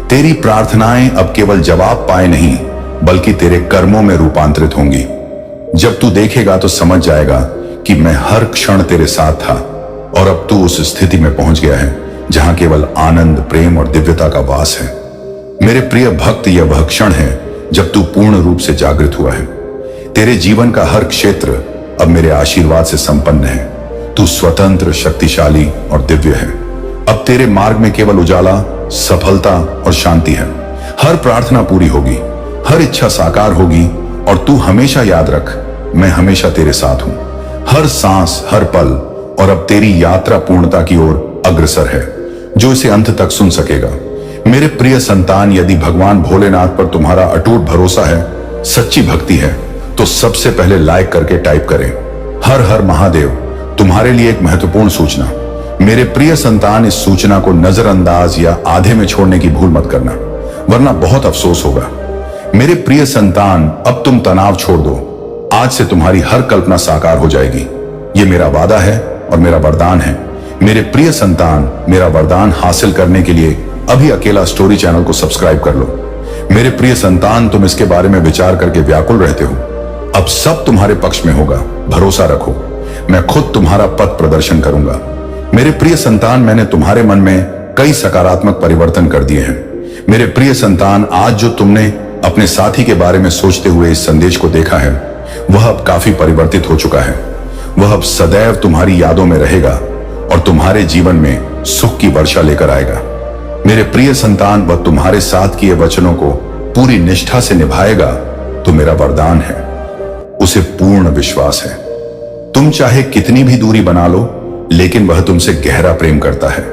तेरी प्रार्थनाएं अब केवल जवाब पाए नहीं बल्कि तेरे कर्मों में रूपांतरित होंगी। जब तू देखेगा तो समझ जाएगा कि मैं हर क्षण तेरे साथ था और अब तू उस स्थिति में पहुंच गया है जहां केवल आनंद, प्रेम और दिव्यता का वास है। मेरे प्रिय भक्त, यह वह क्षण है जब तू पूर्ण रूप से जागृत हुआ है। तेरे जीवन का हर क्षेत्र अब मेरे आशीर्वाद से संपन्न है। तू स्वतंत्र, शक्तिशाली और दिव्य है। अब तेरे मार्ग में केवल उजाला, सफलता और शांति है। हर प्रार्थना पूरी होगी, हर इच्छा साकार होगी और तू हमेशा याद रख, मैं हमेशा तेरे साथ हूं। हर सांस, हर पल और अब तेरी यात्रा पूर्णता की ओर अग्रसर है। जो इसे अंत तक सुन सकेगा। मेरे प्रिय संतान, यदि भगवान भोलेनाथ पर तुम्हारा अटूट भरोसा है, सच्ची भक्ति है, तो सबसे पहले लाइक करके टाइप करें हर हर महादेव। तुम्हारे लिए एक महत्वपूर्ण सूचना। मेरे प्रिय संतान, इस सूचना को नजरअंदाज या आधे में छोड़ने की भूल मत करना, वरना बहुत अफसोस होगा। मेरे प्रिय संतान, अब तुम तनाव छोड़ दो। आज से तुम्हारी हर कल्पना साकार हो जाएगी। ये मेरा वादा है और मेरा वरदान है। मेरे प्रिय संतान, मेरा वरदान हासिल करने के लिए अभी अकेला स्टोरी चैनल को सब्सक्राइब कर लो। मेरे प्रिय संतान, तुम इसके बारे में विचार करके व्याकुल रहते हो। अब सब तुम्हारे पक्ष में होगा, भरोसा रखो। मैं खुद तुम्हारा पथ प्रदर्शन करूंगा। मेरे प्रिय संतान, मैंने तुम्हारे मन में कई सकारात्मक परिवर्तन कर दिए हैं। मेरे प्रिय संतान, आज जो तुमने अपने साथी के बारे में सोचते हुए इस संदेश को देखा है, वह अब काफी परिवर्तित हो चुका है। वह अब सदैव तुम्हारी यादों में रहेगा और तुम्हारे जीवन में सुख की वर्षा लेकर आएगा। मेरे प्रिय संतान, वह तुम्हारे साथ किए वचनों को पूरी निष्ठा से निभाएगा तो मेरा वरदान है। उसे पूर्ण विश्वास है। तुम चाहे कितनी भी दूरी बना लो, लेकिन वह तुमसे गहरा प्रेम करता है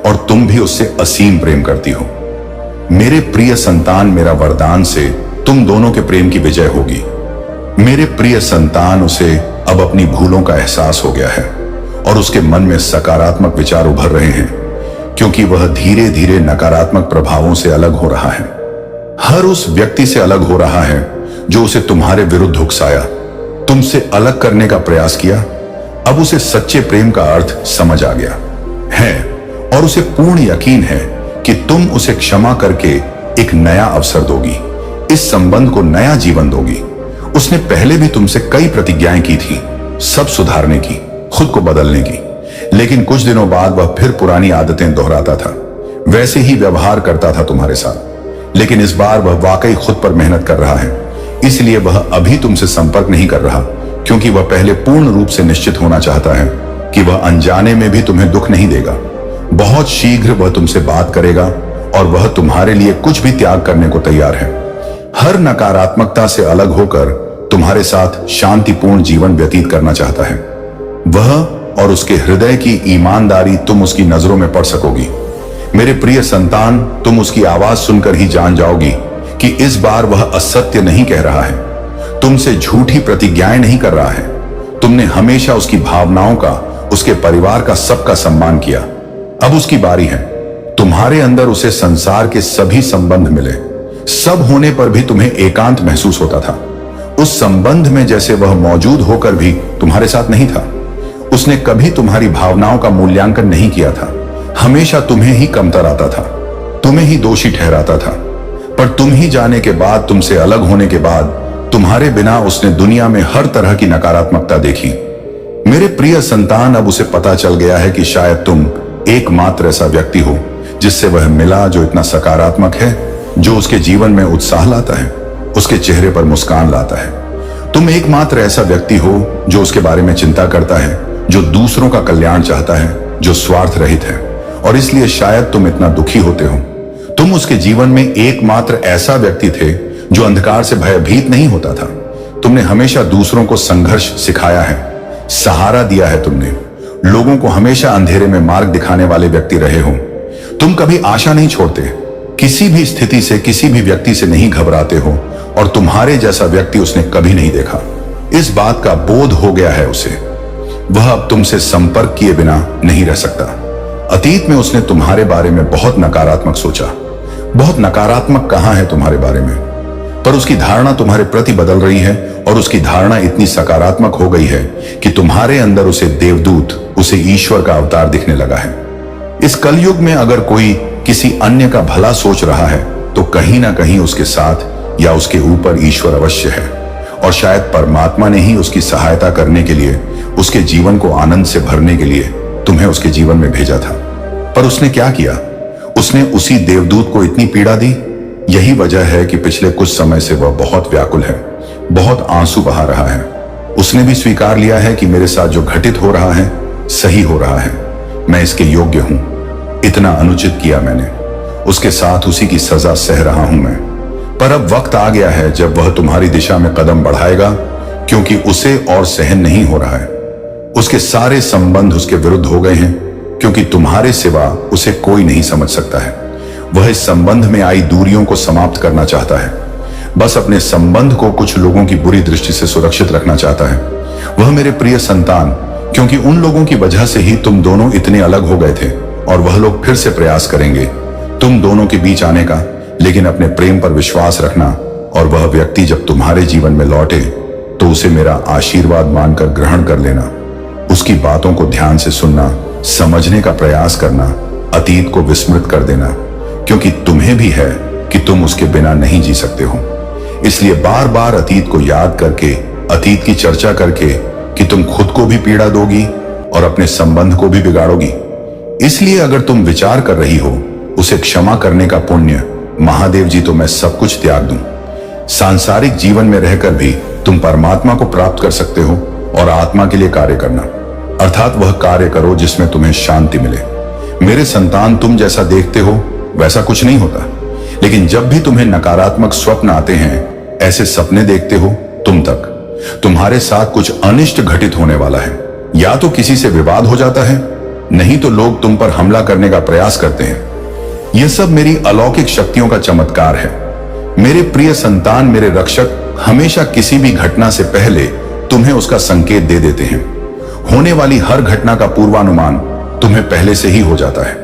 और तुम भी उससे असीम प्रेम करती हो। मेरे प्रिय संतान, मेरा वरदान से तुम दोनों के प्रेम की विजय होगी। मेरे प्रिय संतान, उसे अब अपनी भूलों का एहसास हो गया है और उसके मन में सकारात्मक विचार उभर रहे हैं, क्योंकि वह धीरे धीरे नकारात्मक प्रभावों से अलग हो रहा है। हर उस व्यक्ति से अलग हो रहा है जो उसे तुम्हारे विरुद्ध उकसाया, तुमसे अलग करने का प्रयास किया। अब उसे सच्चे प्रेम का अर्थ समझ आ गया है और उसे पूर्ण यकीन है कि तुम उसे क्षमा करके एक नया अवसर दोगी, इस संबंध को नया जीवन दोगी। उसने पहले भी तुमसे कई प्रतिज्ञाएं की थी, सब सुधारने की, खुद को बदलने की, लेकिन कुछ दिनों बाद वह फिर पुरानी आदतें दोहराता था, वैसे ही व्यवहार करता था तुम्हारे साथ। लेकिन इस बार वह वाकई खुद पर मेहनत कर रहा है, इसलिए वह अभी तुमसे संपर्क नहीं कर रहा, क्योंकि वह पहले पूर्ण रूप से निश्चित होना चाहता है कि वह अनजाने में भी तुम्हें दुख नहीं देगा। बहुत शीघ्र वह तुमसे बात करेगा और वह तुम्हारे लिए कुछ भी त्याग करने को तैयार है। हर नकारात्मकता से अलग होकर तुम्हारे साथ शांतिपूर्ण जीवन व्यतीत करना चाहता है। वह और उसके हृदय की ईमानदारी तुम उसकी नजरों में पढ़ सकोगी। मेरे प्रिय संतान, तुम उसकी आवाज सुनकर ही जान जाओगी कि इस बार वह असत्य नहीं कह रहा है, तुमसे झूठी प्रतिज्ञाएं नहीं कर रहा है। तुमने हमेशा उसकी भावनाओं का, उसके परिवार का, सबका सम्मान किया। अब उसकी बारी है। तुम्हारे अंदर उसे संसार के सभी संबंध मिले, सब होने पर भी तुम्हें एकांत महसूस होता था। उस संबंध में जैसे वह मौजूद होकर भी तुम्हारे साथ नहीं था। उसने कभी तुम्हारी भावनाओं का मूल्यांकन नहीं किया था, हमेशा तुम्हें ही कमतर आता था, तुम्हें ही दोषी ठहराता था। पर तुम ही जाने के बाद, तुमसे अलग होने के बाद, तुम्हारे बिना उसने दुनिया में हर तरह की नकारात्मकता देखी। मेरे प्रिय संतान, अब उसे पता चल गया है कि शायद तुम एकमात्र ऐसा व्यक्ति हो जिससे वह मिला, जो इतना सकारात्मक है, जो उसके जीवन में उत्साह लाता है, उसके चेहरे पर मुस्कान लाता है। तुम एकमात्र ऐसा व्यक्ति हो जो उसके बारे में चिंता करता है, जो दूसरों का कल्याण चाहता है, जो स्वार्थ रहित है, और इसलिए शायद तुम इतना दुखी होते हो। तुम उसके जीवन में एकमात्र ऐसा व्यक्ति थे जो अंधकार से भयभीत नहीं होता था। तुमने हमेशा दूसरों को संघर्ष सिखाया है, सहारा दिया है। तुमने लोगों को हमेशा अंधेरे में मार्ग दिखाने वाले व्यक्ति रहे हो। तुम कभी आशा नहीं छोड़ते, किसी भी स्थिति से, किसी भी व्यक्ति से नहीं घबराते हो, और तुम्हारे जैसा व्यक्ति उसने कभी नहीं देखा। इस बात का बोध हो गया है उसे। वह अब तुमसे संपर्क किए बिना नहीं रह सकता। अतीत में उसने तुम्हारे बारे में बहुत नकारात्मक सोचा, बहुत नकारात्मक कहा है तुम्हारे बारे में, पर उसकी धारणा तुम्हारे प्रति बदल रही है और उसकी धारणा इतनी सकारात्मक हो गई है कि तुम्हारे अंदर उसे देवदूत, उसे ईश्वर का अवतार दिखने लगा है। इस कलयुग में अगर कोई किसी अन्य का भला सोच रहा है तो कहीं ना कहीं उसके साथ या उसके ऊपर ईश्वर अवश्य है, और शायद परमात्मा ने ही उसकी सहायता करने के लिए, उसके जीवन को आनंद से भरने के लिए तुम्हें उसके जीवन में भेजा था। पर उसने क्या किया? उसने उसी देवदूत को इतनी पीड़ा दी। यही वजह है कि पिछले कुछ समय से वह बहुत व्याकुल है, बहुत आंसू बहा रहा है। उसने भी स्वीकार लिया है कि मेरे साथ जो घटित हो रहा है सही हो रहा है, मैं इसके योग्य हूं, इतना अनुचित किया मैंने, उसके साथ उसी की सजा सह रहा हूं मैं। पर अब वक्त आ गया है जब वह तुम्हारी दिशा में कदम बढ़ाएगा, क्योंकि उसे और सहन नहीं हो रहा है। उसके सारे संबंध उसके विरुद्ध हो गए हैं, क्योंकि तुम्हारे सिवा उसे कोई नहीं समझ सकता है। वह इस संबंध में आई दूरियों को समाप्त करना चाहता है, बस अपने संबंध को कुछ लोगों की बुरी दृष्टि से सुरक्षित रखना चाहता है। वह मेरे प्रिय संतान, क्योंकि उन लोगों की वजह से ही तुम दोनों इतने अलग हो गए थे, और वह लोग फिर से प्रयास करेंगे तुम दोनों के बीच आने का। लेकिन अपने प्रेम पर विश्वास रखना, और वह व्यक्ति जब तुम्हारे जीवन में लौटे तो उसे मेरा आशीर्वाद मानकर ग्रहण कर लेना। उसकी बातों को ध्यान से सुनना, समझने का प्रयास करना, अतीत को विस्मृत कर देना, क्योंकि तुम्हें भी है कि तुम उसके बिना नहीं जी सकते हो। इसलिए बार बार अतीत को याद करके, अतीत की चर्चा करके कि तुम खुद को भी पीड़ा दोगी और अपने संबंध को भी बिगाड़ोगी। इसलिए अगर तुम विचार कर रही हो उसे क्षमा करने का पुण्य, महादेव जी तो मैं सब कुछ त्याग दूं। सांसारिक जीवन में रहकर भी तुम परमात्मा को प्राप्त कर सकते हो और आत्मा के लिए कार्य करना, अर्थात वह कार्य करो जिसमें तुम्हें शांति मिले। मेरे संतान, तुम जैसा देखते हो वैसा कुछ नहीं होता, लेकिन जब भी तुम्हें नकारात्मक स्वप्न आते हैं, ऐसे सपने देखते हो, तुम्हारे साथ कुछ अनिष्ट घटित होने वाला है। या तो किसी से विवाद हो जाता है, नहीं तो लोग तुम पर हमला करने का प्रयास करते हैं। यह सब मेरी अलौकिक शक्तियों का चमत्कार है। मेरे प्रिय संतान, मेरे रक्षक हमेशा किसी भी घटना से पहले तुम्हें उसका संकेत दे देते हैं। होने वाली हर घटना का पूर्वानुमान तुम्हें पहले से ही हो जाता है,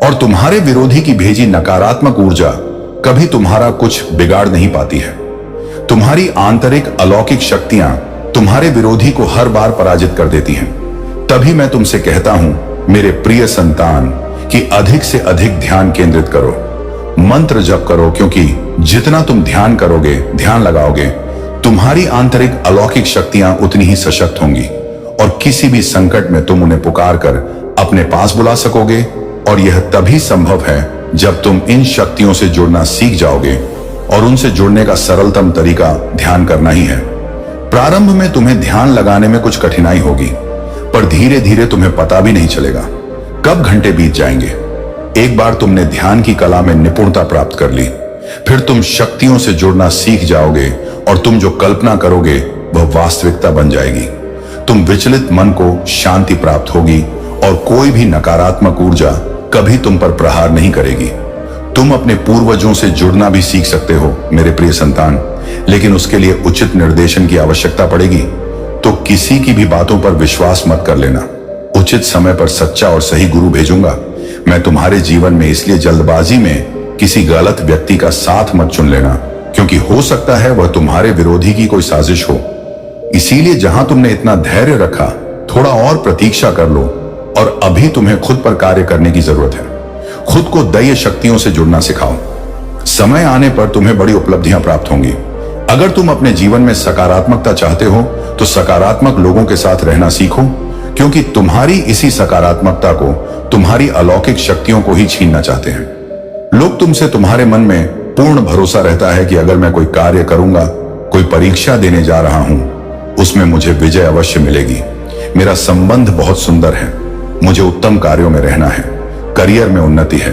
और तुम्हारे विरोधी की भेजी नकारात्मक ऊर्जा कभी तुम्हारा कुछ बिगाड़ नहीं पाती है। तुम्हारी आंतरिक अलौकिक शक्तियां तुम्हारे विरोधी को हर बार पराजित कर देती हैं। तभी मैं तुमसे कहता हूं, मेरे प्रिय संतान, कि अधिक से अधिक ध्यान केंद्रित करो, मंत्र जप करो, क्योंकि जितना तुम ध्यान करोगे, ध्यान लगाओगे, तुम्हारी आंतरिक अलौकिक शक्तियां उतनी ही सशक्त होंगी और किसी भी संकट में तुम उन्हें पुकार कर अपने पास बुला सकोगे। और यह तभी संभव है जब तुम इन शक्तियों से जुड़ना सीख जाओगे, और उनसे जुड़ने का सरलतम तरीका ध्यान करना ही है। प्रारंभ में तुम्हें ध्यान लगाने में कुछ कठिनाई होगी, पर धीरे धीरे तुम्हें पता भी नहीं चलेगा कब घंटे बीत जाएंगे। एक बार तुमने ध्यान की कला में निपुणता प्राप्त कर ली, फिर तुम शक्तियों से जुड़ना सीख जाओगे और तुम जो कल्पना करोगे वह वास्तविकता बन जाएगी। तुम विचलित मन को शांति प्राप्त होगी और कोई भी नकारात्मक ऊर्जा कभी तुम पर प्रहार नहीं करेगी। तुम अपने पूर्वजों से जुड़ना भी सीख सकते हो मेरे प्रिय संतान, लेकिन उसके लिए उचित निर्देशन की आवश्यकता पड़ेगी। तो किसी की भी बातों पर विश्वास मत कर लेना। उचित समय पर सच्चा और सही गुरु भेजूंगा। मैं तुम्हारे जीवन में इसलिए जल्दबाजी में किसी गलत व्यक्ति का साथ मत चुन लेना, क्योंकि हो सकता है वह तुम्हारे विरोधी की कोई साजिश हो। इसीलिए जहां तुमने इतना धैर्य रखा, थोड़ा और प्रतीक्षा कर लो, और अभी तुम्हें खुद पर कार्य करने की जरूरत है। खुद को दैय शक्तियों से जुड़ना सिखाओ। समय आने पर तुम्हें बड़ी उपलब्धियां प्राप्त होंगी। अगर तुम अपने जीवन में सकारात्मकता चाहते हो तो सकारात्मक लोगों के साथ रहना सीखो, क्योंकि तुम्हारी इसी सकारात्मकता को तुम्हारी अलौकिक शक्तियों को ही छीनना चाहते हैं। लोग तुमसे, तुम्हारे मन में पूर्ण भरोसा रहता है कि अगर मैं कोई कार्य करूंगा, कोई परीक्षा देने जा रहा हूं, उसमें मुझे विजय अवश्य मिलेगी। मेरा संबंध बहुत सुंदर है, मुझे उत्तम कार्यों में रहना है, करियर में उन्नति है,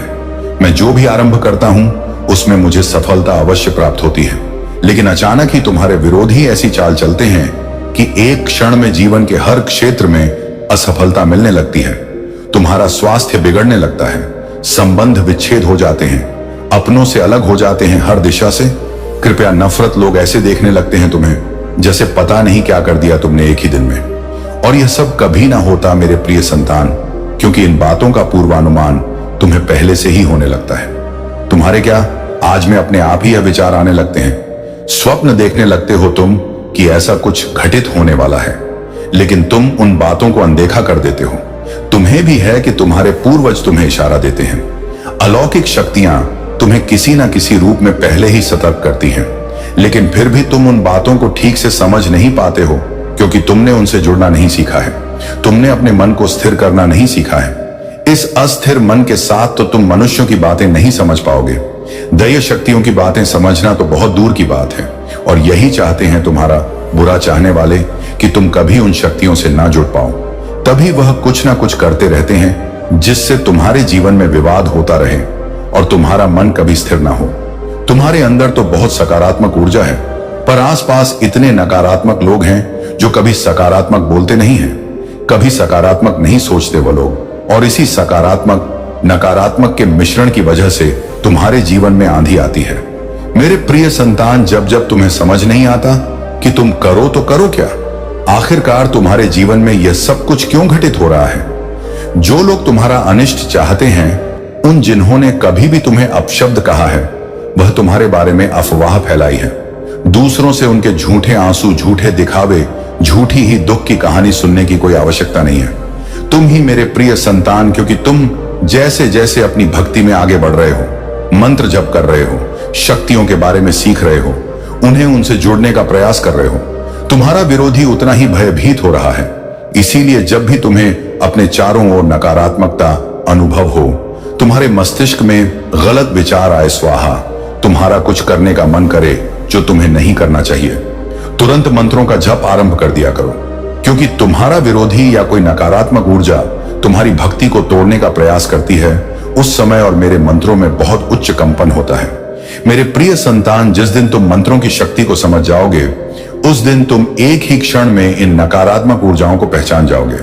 मैं जो भी आरंभ करता हूं उसमें मुझे सफलता अवश्य प्राप्त होती है। लेकिन अचानक ही तुम्हारे विरोधी ऐसी चाल चलते हैं कि एक क्षण में जीवन के हर क्षेत्र में असफलता मिलने लगती है। तुम्हारा स्वास्थ्य बिगड़ने लगता है, संबंध विच्छेद हो जाते हैं, अपनों से अलग हो जाते हैं हर दिशा से। कृपया नफरत लोग ऐसे देखने लगते हैं तुम्हें जैसे पता नहीं क्या कर दिया तुमने एक ही दिन में। और यह सब कभी ना होता मेरे प्रिय संतान, क्योंकि इन बातों का पूर्वानुमान तुम्हें पहले से ही होने लगता है। तुम्हारे क्या आज में अपने आप ही यह विचार आने लगते हैं, स्वप्न देखने लगते हो तुम कि ऐसा कुछ घटित होने वाला है, लेकिन तुम उन बातों को अनदेखा कर देते हो। तुम्हें भी है कि तुम्हारे पूर्वज तुम्हें इशारा देते हैं। अलौकिक शक्तियां तुम्हें किसी ना किसी रूप में पहले ही सतर्क करती हैं, लेकिन फिर भी तुम उन बातों को ठीक से समझ नहीं पाते हो, क्योंकि तुमने उनसे जुड़ना नहीं सीखा है। तुमने अपने मन को स्थिर करना नहीं सीखा है। इस अस्थिर मन के साथ तो तुम मनुष्यों की बातें नहीं समझ पाओगे। दैय शक्तियों की बातें समझना तो बहुत दूर की बात है, और यही चाहते हैं तुम्हारा बुरा चाहने वाले कि तुम कभी उन शक्तियों से ना जुड़ पाओ। तभी वह कुछ ना कुछ करते रहते हैं जिससे तुम्हारे जीवन में विवाद होता रहे और तुम्हारा मन कभी स्थिर ना हो। तुम्हारे अंदर तो बहुत सकारात्मक ऊर्जा है, पर आसपास इतने नकारात्मक लोग हैं जो कभी सकारात्मक बोलते नहीं हैं, कभी सकारात्मक नहीं सोचते वो लोग, और इसी सकारात्मक नकारात्मक के मिश्रण की वजह से तुम्हारे जीवन में आंधी आती है। मेरे प्रिय संतान, जब जब तुम्हें समझ नहीं आता कि तुम करो तो करो क्या, आखिरकार तुम्हारे जीवन में यह सब कुछ क्यों घटित हो रहा है। जो लोग तुम्हारा अनिष्ट चाहते हैं, उन जिन्होंने कभी भी तुम्हें अपशब्द कहा है, वह तुम्हारे बारे में अफवाह फैलाई है। दूसरों से उनके झूठे आंसू, झूठे दिखावे, झूठी ही दुख की कहानी सुनने की कोई आवश्यकता नहीं है। तुम ही मेरे प्रिय संतान, क्योंकि तुम जैसे जैसे अपनी भक्ति में आगे बढ़ रहे हो, मंत्र जप कर रहे हो, शक्तियों के बारे में सीख रहे हो, उन्हें उनसे जुड़ने का प्रयास कर रहे हो, तुम्हारा विरोधी उतना ही भयभीत हो रहा है। इसीलिए जब भी तुम्हें अपने चारों ओर नकारात्मकता अनुभव हो, तुम्हारे मस्तिष्क में गलत विचार आए, स्वाहा, तुम्हारा कुछ करने का मन करे जो तुम्हें नहीं करना चाहिए, तुरंत मंत्रों का जप आरंभ कर दिया करो, क्योंकि तुम्हारा विरोधी या कोई नकारात्मक ऊर्जा तुम्हारी भक्ति को तोड़ने का प्रयास करती है। उस समय और मेरे मंत्रों में बहुत उच्च कंपन होता है। मेरे प्रिय संतान, जिस दिन तुम मंत्रों की शक्ति को समझ जाओगे, उस दिन तुम एक ही क्षण में इन नकारात्मक ऊर्जाओं को पहचान जाओगे।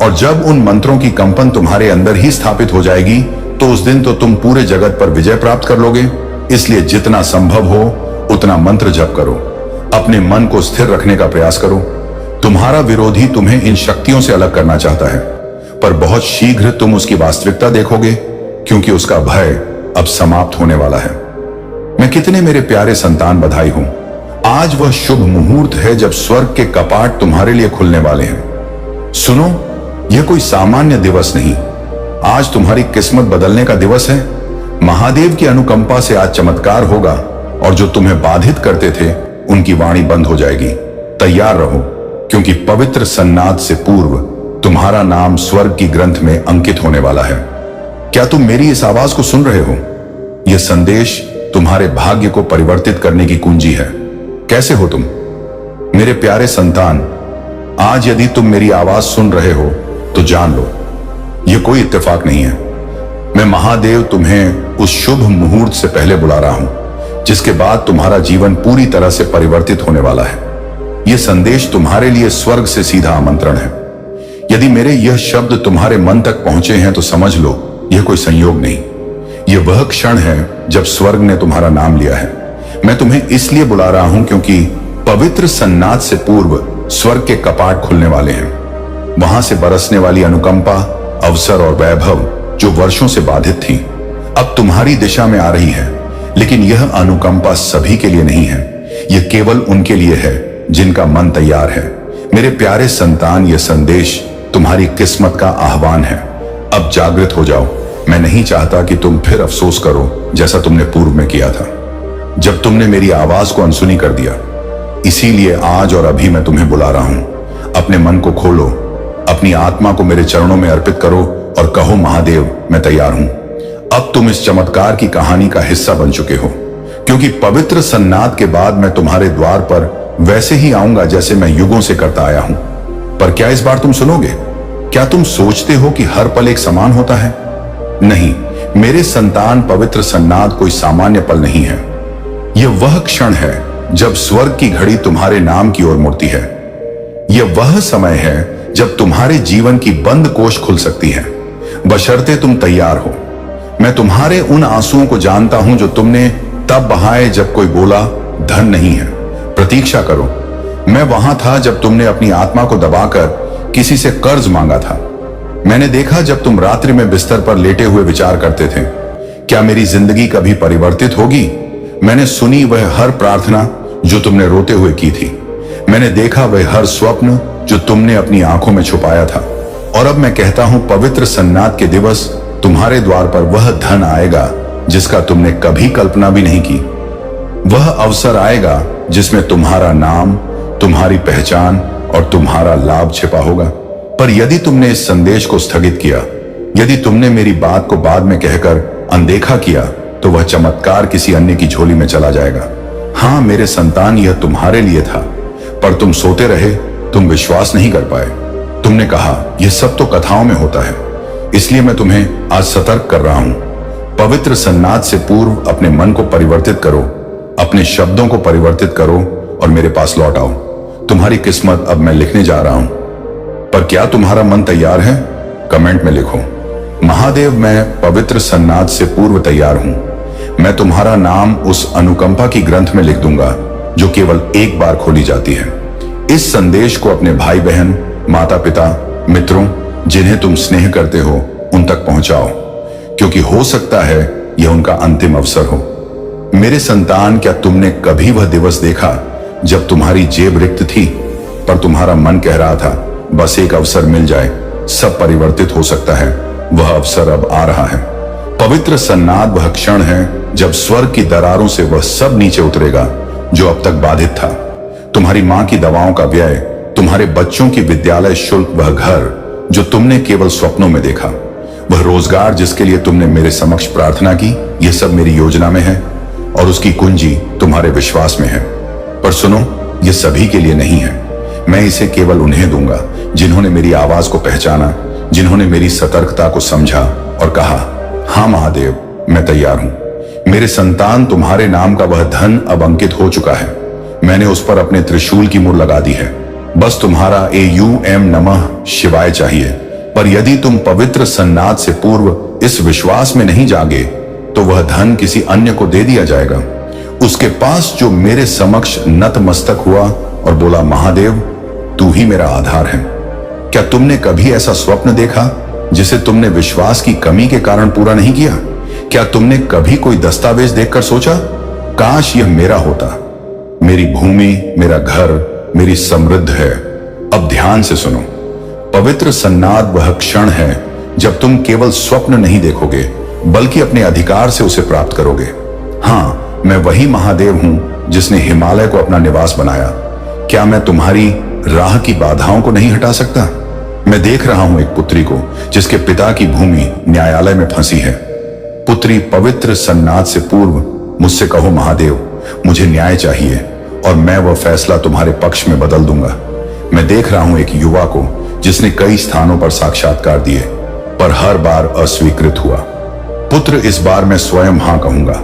और जब उन मंत्रों की कंपन तुम्हारे अंदर ही स्थापित हो जाएगी, तो उस दिन तो तुम पूरे जगत पर विजय प्राप्त कर लोगे। इसलिए जितना संभव हो उतना मंत्र जप करो, अपने मन को स्थिर रखने का प्रयास करो। तुम्हारा विरोधी तुम्हें इन शक्तियों से अलग करना चाहता है, पर बहुत शीघ्र तुम उसकी वास्तविकता देखोगे, क्योंकि उसका भय अब समाप्त होने वाला है। मैं कितने मेरे प्यारे संतान, बधाई हो। आज वह शुभ मुहूर्त है जब स्वर्ग के कपाट तुम्हारे लिए खुलने वाले हैं। सुनो, यह कोई सामान्य दिवस नहीं, आज तुम्हारी किस्मत बदलने का दिवस है। महादेव की अनुकंपा से आज चमत्कार होगा, और जो तुम्हें बाधित करते थे उनकी वाणी बंद हो जाएगी। तैयार रहो, क्योंकि पवित्र सन्नाद से पूर्व तुम्हारा नाम स्वर्ग की ग्रंथ में अंकित होने वाला है। क्या तुम मेरी इस आवाज को सुन रहे हो? यह संदेश तुम्हारे भाग्य को परिवर्तित करने की कुंजी है। कैसे हो तुम मेरे प्यारे संतान? आज यदि तुम मेरी आवाज सुन रहे हो तो जान लो, यह कोई इत्तेफाक नहीं है। मैं महादेव तुम्हें उस शुभ मुहूर्त से पहले बुला रहा हूं, जिसके बाद तुम्हारा जीवन पूरी तरह से परिवर्तित होने वाला है। यह संदेश तुम्हारे लिए स्वर्ग से सीधा आमंत्रण है। यदि मेरे यह शब्द तुम्हारे मन तक पहुंचे हैं तो समझ लो, यह कोई संयोग नहीं, यह वह क्षण है जब स्वर्ग ने तुम्हारा नाम लिया है। मैं तुम्हें इसलिए बुला रहा हूं क्योंकि पवित्र सन्नाद से पूर्व स्वर्ग के कपाट खुलने वाले हैं। वहां से बरसने वाली अनुकंपा, अवसर और वैभव जो वर्षों से बाधित थी, अब तुम्हारी दिशा में आ रही है। लेकिन यह अनुकंपा सभी के लिए नहीं है, यह केवल उनके लिए है जिनका मन तैयार है। मेरे प्यारे संतान, यह संदेश तुम्हारी किस्मत का आह्वान है। अब जागृत हो जाओ। मैं नहीं चाहता कि तुम फिर अफसोस करो जैसा तुमने पूर्व में किया था, जब तुमने मेरी आवाज को अनसुनी कर दिया। इसीलिए आज और अभी मैं तुम्हें बुला रहा हूं। अपने मन को खोलो, अपनी आत्मा को मेरे चरणों में अर्पित करो और कहो, महादेव, मैं तैयार हूं। अब तुम इस चमत्कार की कहानी का हिस्सा बन चुके हो, क्योंकि पवित्र सन्नाद के बाद मैं तुम्हारे द्वार पर वैसे ही आऊंगा जैसे मैं युगों से करता आया हूं। पर क्या इस बार तुम सुनोगे? क्या तुम सोचते हो कि हर पल एक समान होता है? नहीं मेरे संतान, पवित्र सन्नाद कोई सामान्य पल नहीं है। यह वह क्षण है जब स्वर्ग की घड़ी तुम्हारे नाम की ओर मुड़ती है। यह वह समय है जब तुम्हारे जीवन की बंद कोश खुल सकती है, बशर्ते तुम तैयार हो। मैं तुम्हारे उन आंसुओं को जानता हूं जो तुमने तब बहाए जब कोई बोला धन नहीं है। प्रतीक्षा करो, मैं वहां था जब तुमने अपनी आत्मा को दबाकर किसी से कर्ज मांगा था। मैंने देखा जब तुम रात्रि में बिस्तर पर लेटे हुए विचार करते थे, क्या मेरी जिंदगी कभी परिवर्तित होगी? मैंने सुनी वह हर प्रार्थना जो तुमने रोते हुए की थी। मैंने देखा वह हर स्वप्न जो तुमने अपनी आंखों में छुपाया था। और अब मैं कहता हूं, पवित्र सन्नाद के दिवस तुम्हारे द्वार पर वह धन आएगा जिसका तुमने कभी कल्पना भी नहीं की। वह अवसर आएगा जिसमें तुम्हारा नाम, तुम्हारी पहचान और तुम्हारा लाभ छिपा होगा। पर यदि तुमने इस संदेश को स्थगित किया, यदि तुमने मेरी बात को बाद में कहकर अनदेखा किया, तो वह चमत्कार किसी अन्य की झोली में चला जाएगा। हां मेरे संतान, यह तुम्हारे लिए था, पर तुम सोते रहे, तुम विश्वास नहीं कर पाए। तुमने कहा यह सब तो कथाओं में होता है। इसलिए मैं तुम्हें आज सतर्क कर रहा हूं। पवित्र सन्नाद से पूर्व अपने मन को परिवर्तित करो, अपने शब्दों को परिवर्तित करो और मेरे पास लौट आओ। तुम्हारी किस्मत अब मैं लिखने जा रहा हूं। पर क्या तुम्हारा मन तैयार है? कमेंट में लिखो, महादेव, मैं पवित्र सन्नाद से पूर्व तैयार हूं। मैं तुम्हारा नाम उस अनुकंपा की ग्रंथ में लिख दूंगा जो केवल एक बार खोली जाती है। इस संदेश को अपने भाई बहन, माता पिता, मित्रों, जिन्हें तुम स्नेह करते हो, उन तक पहुंचाओ, क्योंकि हो सकता है यह उनका अंतिम अवसर हो। मेरे संतान, क्या तुमने कभी वह दिवस देखा जब तुम्हारी जेब रिक्त थी पर तुम्हारा मन कह रहा था बस एक अवसर मिल जाए, सब परिवर्तित हो सकता है? वह अवसर अब आ रहा है। पवित्र सन्नाद वह क्षण है जब स्वर्ग की दरारों से वह सब नीचे उतरेगा जो अब तक बाधित था। तुम्हारी मां की दवाओं का व्यय, तुम्हारे बच्चों की विद्यालय शुल्क, वह घर जो तुमने केवल स्वप्नों में देखा, वह रोजगार जिसके लिए तुमने मेरे समक्ष प्रार्थना की, यह सब मेरी योजना में है और उसकी कुंजी तुम्हारे विश्वास में है। पर सुनो, यह सभी के लिए नहीं है। मैं इसे केवल उन्हें दूंगा जिन्होंने मेरी आवाज को पहचाना, जिन्होंने मेरी सतर्कता को समझा और कहा, हाँ महादेव, मैं तैयार हूं। मेरे संतान, तुम्हारे नाम का वह धन अब अंकित हो चुका है। मैंने उस पर अपने त्रिशूल की मुहर लगा दी है। बस तुम्हारा AUM नमः शिवाय चाहिए। पर यदि तुम पवित्र सन्नाद से पूर्व इस विश्वास में नहीं जागे तो वह धन किसी अन्य को दे दिया जाएगा, उसके पास जो मेरे समक्ष नतमस्तक हुआ और बोला, महादेव तू ही मेरा आधार है। क्या तुमने कभी ऐसा स्वप्न देखा जिसे तुमने विश्वास की कमी के कारण पूरा नहीं किया? क्या तुमने कभी कोई दस्तावेज देखकर सोचा, काश यह मेरा होता, मेरी भूमि, मेरा घर, मेरी समृद्ध है? अब ध्यान से सुनो, पवित्र सन्नाद वह क्षण है जब तुम केवल स्वप्न नहीं देखोगे बल्कि अपने अधिकार से उसे प्राप्त करोगे। हाँ, मैं वही महादेव हूं जिसने हिमालय को अपना निवास बनाया। क्या मैं तुम्हारी राह की बाधाओं को नहीं हटा सकता? मैं देख रहा हूं एक पुत्री को जिसके पिता की भूमि न्यायालय में फंसी है। पुत्री, पवित्र सन्नाद से पूर्व मुझसे कहो, महादेव मुझे न्याय चाहिए और मैं वह फैसला तुम्हारे पक्ष में बदल दूंगा। मैं देख रहा हूं एक युवा को जिसने कई स्थानों पर साक्षात्कार दिए पर हर बार अस्वीकृत हुआ। पुत्र, इस बार मैं स्वयं हां कहूंगा।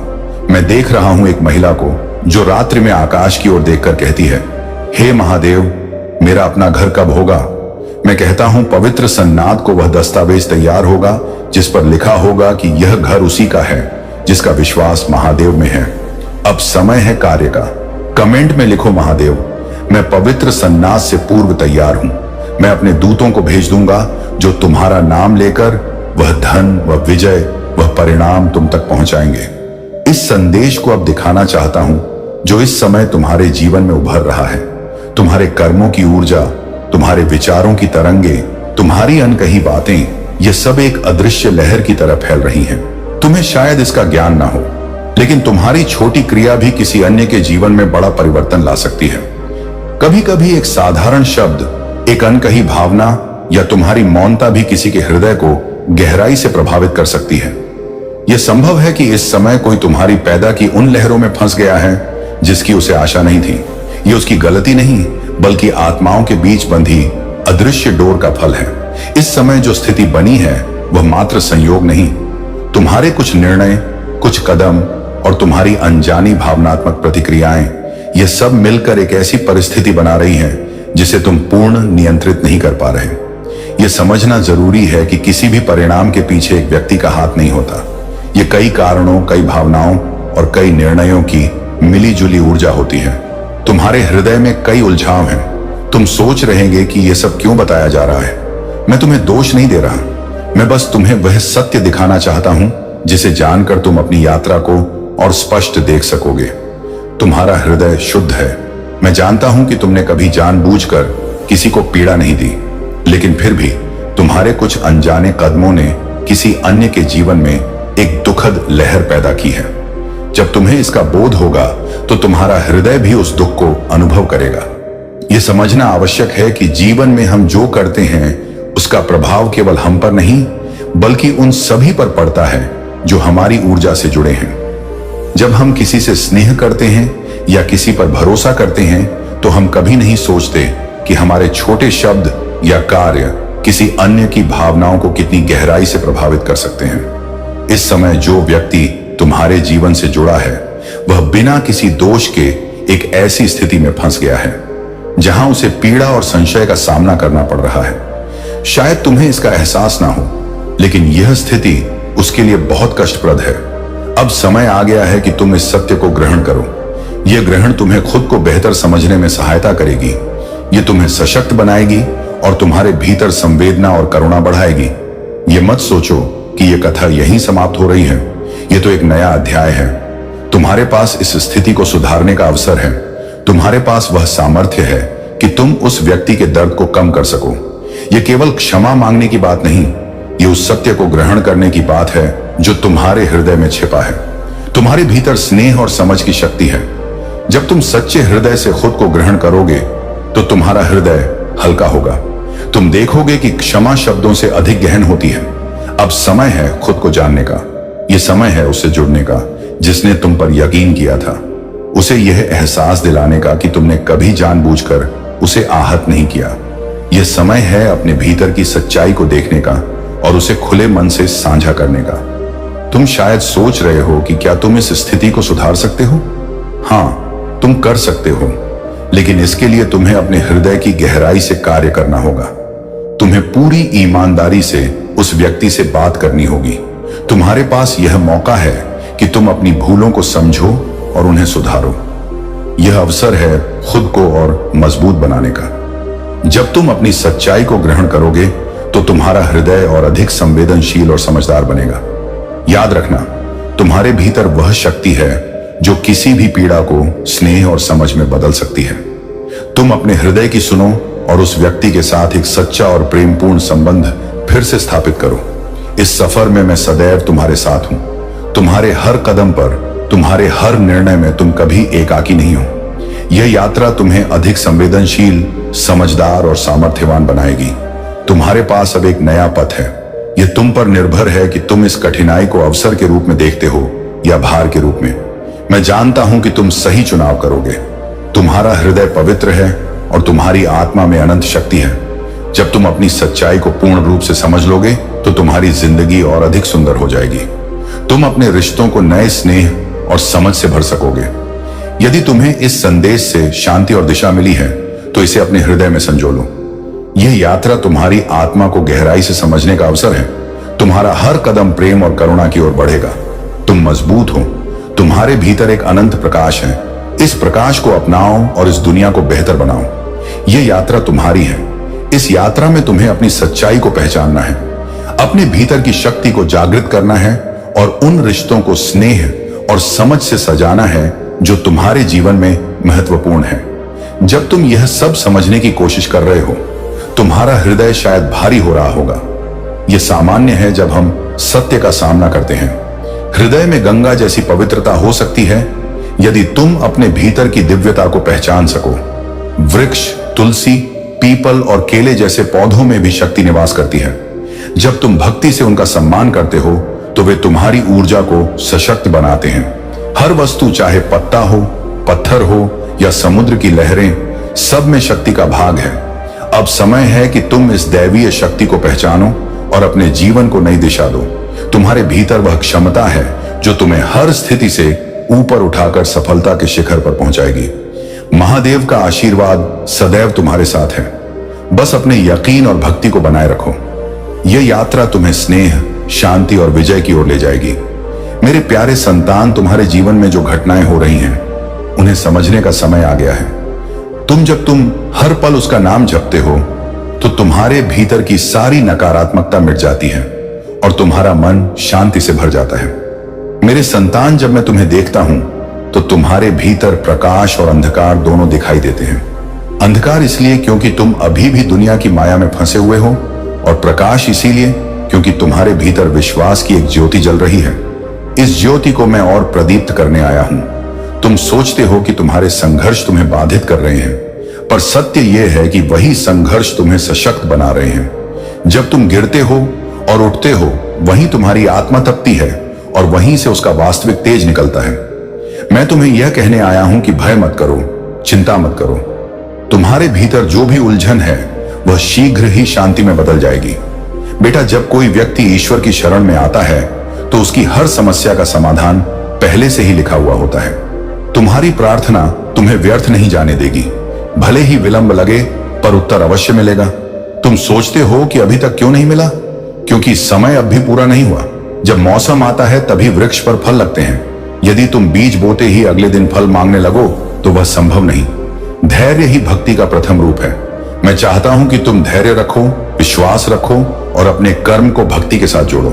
मैं देख रहा हूं एक महिला को जो रात्रि में आकाश की ओर देखकर कहती है, हे महादेव मेरा अपना घर कब होगा? मैं कहता हूं पवित्र सन्नाद को वह दस्तावेज तैयार होगा जिस पर लिखा होगा कि यह घर उसी का है जिसका विश्वास महादेव में है। अब समय है कार्य का। कमेंट में लिखो, महादेव मैं पवित्र सन्नाद से पूर्व तैयार हूं। मैं अपने दूतों को भेज दूंगा जो तुम्हारा नाम लेकर वह धन, वह विजय, वह परिणाम तुम तक पहुंचाएंगे। इस संदेश को अब दिखाना चाहता हूं जो इस समय तुम्हारे जीवन में उभर रहा है। तुम्हारे कर्मों की ऊर्जा, तुम्हारे विचारों की तरंगे, तुम्हारी अनकही बातें, ये सब एक अदृश्य लहर की तरह फैल रही हैं। तुम्हें शायद इसका ज्ञान ना हो, लेकिन तुम्हारी छोटी क्रिया भी किसी अन्य के जीवन में बड़ा परिवर्तन ला सकती है। कभी कभी एक साधारण शब्द, एक अनकही भावना या तुम्हारी मौनता भी किसी के हृदय को गहराई से प्रभावित कर सकती है। यह संभव है कि इस समय कोई तुम्हारी पैदा की उन लहरों में फंस गया है जिसकी उसे आशा नहीं थी। ये उसकी गलती नहीं बल्कि आत्माओं के बीच बंधी अदृश्य डोर का फल है। इस समय जो स्थिति बनी है वह मात्र संयोग नहीं, तुम्हारे कुछ निर्णय, कुछ कदम और तुम्हारी अनजानी भावनात्मक प्रतिक्रियाएं, ये सब मिलकर एक ऐसी परिस्थिति बना रही हैं जिसे तुम पूर्ण नियंत्रित नहीं कर पा रहे। यह समझना जरूरी है कि किसी भी परिणाम के पीछे एक व्यक्ति का हाथ नहीं होता। ये कई कारणों, कई भावनाओं और कई निर्णयों की मिली जुली ऊर्जा होती है। तुम्हारे हृदय में कई उलझाव हैं। तुम सोच रहेंगे कि यह सब क्यों बताया जा रहा है। मैं तुम्हें दोष नहीं दे रहा, मैं बस तुम्हें वह सत्य दिखाना चाहता हूं जिसे जानकर तुम अपनी यात्रा को और स्पष्ट देख सकोगे। तुम्हारा हृदय शुद्ध है। मैं जानता हूं कि तुमने कभी जानबूझकर किसी को पीड़ा नहीं दी, लेकिन फिर भी तुम्हारे कुछ अनजाने कदमों ने किसी अन्य के जीवन में एक दुखद लहर पैदा की है। जब तुम्हें इसका बोध होगा तो तुम्हारा हृदय भी उस दुख को अनुभव करेगा। यह समझना आवश्यक है कि जीवन में हम जो करते हैं उसका प्रभाव केवल हम पर नहीं बल्कि उन सभी पर पड़ता है जो हमारी ऊर्जा से जुड़े हैं। जब हम किसी से स्नेह करते हैं या किसी पर भरोसा करते हैं तो हम कभी नहीं सोचते कि हमारे छोटे शब्द या कार्य किसी अन्य की भावनाओं को कितनी गहराई से प्रभावित कर सकते हैं। इस समय जो व्यक्ति तुम्हारे जीवन से जुड़ा है वह बिना किसी दोष के एक ऐसी स्थिति में फंस गया है जहां उसे पीड़ा और संशय का सामना करना पड़ रहा है। शायद तुम्हें इसका एहसास ना हो, लेकिन यह स्थिति उसके लिए बहुत कष्टप्रद है। अब समय आ गया है कि तुम इस सत्य को ग्रहण करो। यह ग्रहण तुम्हें खुद को बेहतर समझने में सहायता करेगी। यह तुम्हें सशक्त बनाएगी और तुम्हारे भीतर संवेदना और करुणा बढ़ाएगी। यह मत सोचो कि यह कथा यहीं समाप्त हो रही है। यह तो एक नया अध्याय है। तुम्हारे पास इस स्थिति को सुधारने का अवसर है। तुम्हारे पास वह सामर्थ्य है कि तुम उस व्यक्ति के दर्द को कम कर सको। यह केवल क्षमा मांगने की बात नहीं, ये उस सत्य को ग्रहण करने की बात है जो तुम्हारे हृदय में छिपा है। तुम्हारे भीतर स्नेह और समझ की शक्ति है। जब तुम सच्चे हृदय से खुद को ग्रहण करोगे तो तुम्हारा हृदय हल्का होगा। तुम देखोगे कि क्षमा शब्दों से अधिक गहन होती है। अब समय है खुद को जानने का। यह समय है उससे जुड़ने का जिसने तुम पर यकीन किया था। उसे यह एहसास दिलाने का कि तुमने कभी जानबूझकर उसे आहत नहीं किया। यह समय है अपने भीतर की सच्चाई को देखने का और उसे खुले मन से साझा करने का। तुम शायद सोच रहे हो कि क्या तुम इस स्थिति को सुधार सकते हो? हाँ, तुम कर सकते हो, लेकिन इसके लिए तुम्हें अपने हृदय की गहराई से कार्य करना होगा। तुम्हें पूरी ईमानदारी से उस व्यक्ति से बात करनी होगी। तुम्हारे पास यह मौका है कि तुम अपनी भूलों को समझो और उन्हें सुधारो। यह अवसर है खुद को और मजबूत बनाने का। जब तुम अपनी सच्चाई को ग्रहण करोगे तो तुम्हारा हृदय और अधिक संवेदनशील और समझदार बनेगा। याद रखना, तुम्हारे भीतर वह शक्ति है जो किसी भी पीड़ा को स्नेह और समझ में बदल सकती है। तुम अपने हृदय की सुनो और उस व्यक्ति के साथ एक सच्चा और प्रेमपूर्ण संबंध फिर से स्थापित करो। इस सफर में मैं सदैव तुम्हारे साथ हूं। तुम्हारे हर कदम पर, तुम्हारे हर निर्णय में तुम कभी एकाकी नहीं हो। यह यात्रा तुम्हें अधिक संवेदनशील, समझदार और सामर्थ्यवान बनाएगी। तुम्हारे पास अब एक नया पथ है। यह तुम पर निर्भर है कि तुम इस कठिनाई को अवसर के रूप में देखते हो या भार के रूप में। मैं जानता हूं कि तुम सही चुनाव करोगे। तुम्हारा हृदय पवित्र है और तुम्हारी आत्मा में अनंत शक्ति है। जब तुम अपनी सच्चाई को पूर्ण रूप से समझ लोगे तो तुम्हारी जिंदगी और अधिक सुंदर हो जाएगी। तुम अपने रिश्तों को नए स्नेह और समझ से भर सकोगे। यदि तुम्हें इस संदेश से शांति और दिशा मिली है तो इसे अपने हृदय में संजो लो। यह यात्रा तुम्हारी आत्मा को गहराई से समझने का अवसर है। तुम्हारा हर कदम प्रेम और करुणा की ओर बढ़ेगा। तुम मजबूत हो। तुम्हारे भीतर एक अनंत प्रकाश है। इस प्रकाश को अपनाओ और इस दुनिया को बेहतर बनाओ। यह यात्रा तुम्हारी है। इस यात्रा में तुम्हें अपनी सच्चाई को पहचानना है, अपने भीतर की शक्ति को जागृत करना है और उन रिश्तों को स्नेह और समझ से सजाना है जो तुम्हारे जीवन में महत्वपूर्ण है। जब तुम यह सब समझने की कोशिश कर रहे हो, तुम्हारा हृदय शायद भारी हो रहा होगा। यह सामान्य है जब हम सत्य का सामना करते हैं। हृदय में गंगा जैसी पवित्रता हो सकती है यदि तुम अपने भीतर की दिव्यता को पहचान सको। वृक्ष, तुलसी, पीपल और केले जैसे पौधों में भी शक्ति निवास करती है। जब तुम भक्ति से उनका सम्मान करते हो तो वे तुम्हारी ऊर्जा को सशक्त बनाते हैं। हर वस्तु, चाहे पत्ता हो, पत्थर हो या समुद्र की लहरें, सब में शक्ति का भाग है। अब समय है कि तुम इस दैवीय शक्ति को पहचानो और अपने जीवन को नई दिशा दो। तुम्हारे भीतर वह क्षमता है जो तुम्हें हर स्थिति से ऊपर उठाकर सफलता के शिखर पर पहुंचाएगी। महादेव का आशीर्वाद सदैव तुम्हारे साथ है। बस अपने यकीन और भक्ति को बनाए रखो। यह यात्रा तुम्हें स्नेह, शांति और विजय की ओर ले जाएगी। मेरे प्यारे संतान, तुम्हारे जीवन में जो घटनाएं हो रही हैं उन्हें समझने का समय आ गया है। जब तुम हर पल उसका नाम जपते हो तो तुम्हारे भीतर की सारी नकारात्मकता मिट जाती है और तुम्हारा मन शांति से भर जाता है। मेरे संतान, जब मैं तुम्हें देखता हूं तो तुम्हारे भीतर प्रकाश और अंधकार दोनों दिखाई देते हैं। अंधकार इसलिए क्योंकि तुम अभी भी दुनिया की माया में फंसे हुए हो, और प्रकाश इसीलिए क्योंकि तुम्हारे भीतर विश्वास की एक ज्योति जल रही है। इस ज्योति को मैं और प्रदीप्त करने आया हूं। तुम सोचते हो कि तुम्हारे संघर्ष तुम्हें बाधित कर रहे हैं, पर सत्य यह है कि वही संघर्ष तुम्हें सशक्त बना रहे हैं। जब तुम गिरते हो और उठते हो, वहीं तुम्हारी आत्मा तपती है और वहीं से उसका वास्तविक तेज निकलता है। मैं तुम्हें यह कहने आया हूं कि भय मत करो, चिंता मत करो। तुम्हारे भीतर जो भी उलझन है वह शीघ्र ही शांति में बदल जाएगी। बेटा, जब कोई व्यक्ति ईश्वर की शरण में आता है तो उसकी हर समस्या का समाधान पहले से ही लिखा हुआ होता है। तुम्हारी प्रार्थना तुम्हें व्यर्थ नहीं जाने देगी। भले ही विलंब लगे, पर उत्तर अवश्य मिलेगा। तुम सोचते हो कि अभी तक क्यों नहीं मिला? क्योंकि समय अब भी पूरा नहीं हुआ। जब मौसम आता है तभी वृक्ष पर फल लगते हैं। यदि तुम बीज बोते ही अगले दिन फल मांगने लगो तो वह संभव नहीं। धैर्य ही भक्ति का प्रथम रूप है। मैं चाहता हूं कि तुम धैर्य रखो, विश्वास रखो और अपने कर्म को भक्ति के साथ जोड़ो।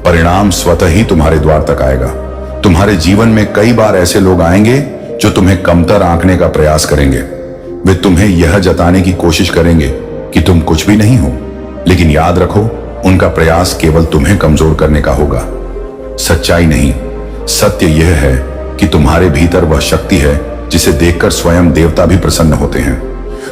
परिणाम स्वतः ही तुम्हारे द्वार तक आएगा। तुम्हारे जीवन में कई बार ऐसे लोग आएंगे जो तुम्हें कमतर आंकने का प्रयास करेंगे। वे तुम्हें यह जताने की कोशिश करेंगे कि तुम कुछ भी नहीं हो, लेकिन याद रखो, उनका प्रयास केवल तुम्हें कमजोर करने का होगा। सच्चाई नहीं, सत्य यह है कि तुम्हारे भीतर वह शक्ति है जिसे देखकर स्वयं देवता भी प्रसन्न होते हैं।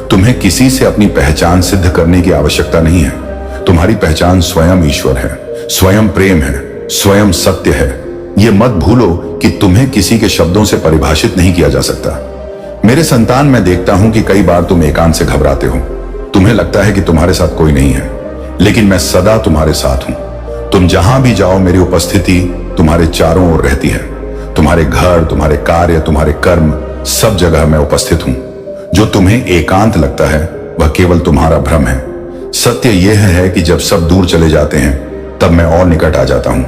तुम्हें किसी से अपनी पहचान सिद्ध करने की आवश्यकता नहीं है। तुम्हारी पहचान स्वयं ईश्वर है, स्वयं प्रेम है, स्वयं सत्य है। यह मत भूलो कि तुम्हें किसी के शब्दों से परिभाषित नहीं किया जा सकता। मेरे संतान, मैं देखता हूं कि कई बार तुम एकांत से घबराते हो। तुम्हें लगता है कि तुम्हारे साथ कोई नहीं है, लेकिन मैं सदा तुम्हारे साथ हूं। तुम जहां भी जाओ, मेरी उपस्थिति तुम्हारे चारों ओर रहती है। तुम्हारे घर, तुम्हारे कार्य, तुम्हारे कर्म, सब जगह मैं उपस्थित हूं। जो तुम्हें एकांत लगता है वह केवल तुम्हारा भ्रम है। सत्य यह है कि जब सब दूर चले जाते हैं तब मैं और निकट आ जाता हूं।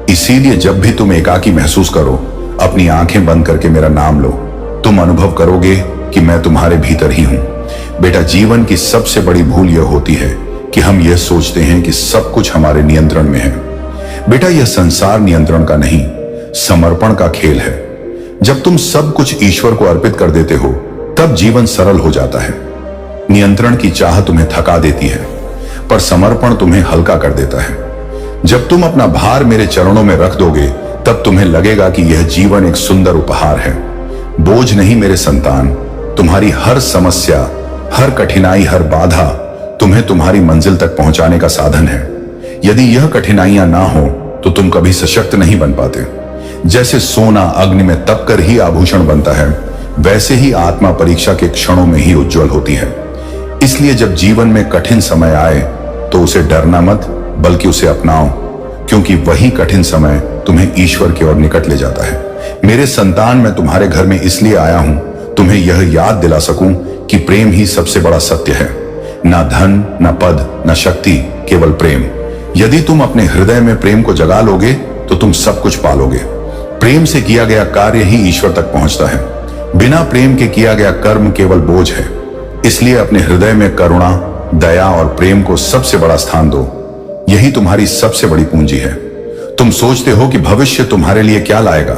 इसीलिए जब भी तुम एकाकी महसूस करो, अपनी आंखें बंद करके मेरा नाम लो। तुम अनुभव करोगे कि मैं तुम्हारे भीतर ही हूं। बेटा, जीवन की सबसे बड़ी भूल यह होती है कि हम यह सोचते हैं कि सब कुछ हमारे नियंत्रण में है। बेटा, यह संसार नियंत्रण का नहीं, समर्पण का खेल है। जब तुम सब कुछ ईश्वर को अर्पित कर देते हो, तब जीवन सरल हो जाता है। नियंत्रण की चाह तुम्हें थका देती है, पर समर्पण तुम्हें हल्का कर देता है। जब तुम अपना भार मेरे चरणों में रख दोगे, तब तुम्हें लगेगा कि यह जीवन एक सुंदर उपहार है। बोझ नहीं मेरे संतान। तुम्हारी हर समस्या, हर कठिनाई, हर बाधा तुम्हें तुम्हारी मंजिल तक पहुंचाने का साधन है। यदि यह कठिनाइयां ना हो तो तुम कभी सशक्त नहीं बन पाते। जैसे सोना अग्नि में तपकर ही आभूषण बनता है, वैसे ही आत्मा परीक्षा के क्षणों में ही उज्जवल होती है। इसलिए जब जीवन में कठिन समय आए तो उसे डरना मत, बल्कि उसे अपनाओ, क्योंकि वही कठिन समय तुम्हें ईश्वर की ओर निकट ले जाता है। मेरे संतान, मैं तुम्हारे घर में इसलिए आया हूं, तुम्हें यह याद दिला सकूं कि प्रेम ही सबसे बड़ा सत्य है। ना धन, ना पद, ना शक्ति, केवल प्रेम। यदि तुम अपने हृदय में प्रेम को जगा लोगे तो तुम सब कुछ पालोगे। प्रेम से किया गया कार्य ही ईश्वर तक पहुंचता है। बिना प्रेम के किया गया कर्म केवल बोझ है। इसलिए अपने हृदय में करुणा, दया और प्रेम को सबसे बड़ा स्थान दो। यही तुम्हारी सबसे बड़ी पूंजी है। तुम सोचते हो कि भविष्य तुम्हारे लिए क्या लाएगा,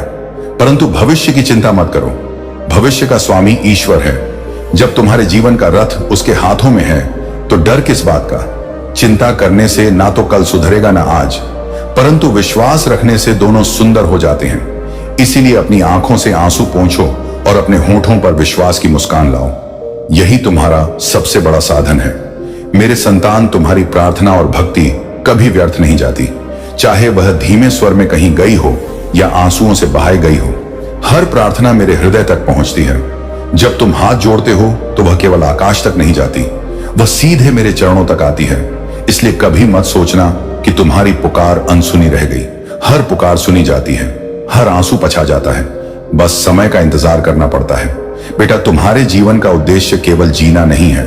परंतु भविष्य की चिंता मत करो। भविष्य का स्वामी ईश्वर है। जब तुम्हारे जीवन का रथ उसके हाथों में है तो डर किस बात का। चिंता करने से ना तो कल सुधरेगा ना आज, परंतु विश्वास रखने से दोनों सुंदर हो जाते हैं। इसीलिए अपनी आंखों से आंसू पोंछो और अपने होठों पर विश्वास की मुस्कान लाओ। यही तुम्हारा सबसे बड़ा साधन है। मेरे संतान, तुम्हारी प्रार्थना और भक्ति कभी व्यर्थ नहीं जाती, चाहे वह धीमे स्वर में कहीं गई हो या आंसुओं से बहाई गई हो। हर प्रार्थना मेरे हृदय तक पहुंचती है। जब तुम हाथ जोड़ते हो तो वह केवल आकाश तक नहीं जाती, वह सीधे मेरे चरणों तक आती है। इसलिए कभी मत सोचना कि तुम्हारी पुकार अनसुनी रह गई। हर पुकार सुनी जाती है, हर आंसू पछा जाता है। बस समय का इंतजार करना पड़ता है। बेटा, तुम्हारे जीवन का उद्देश्य केवल जीना नहीं है।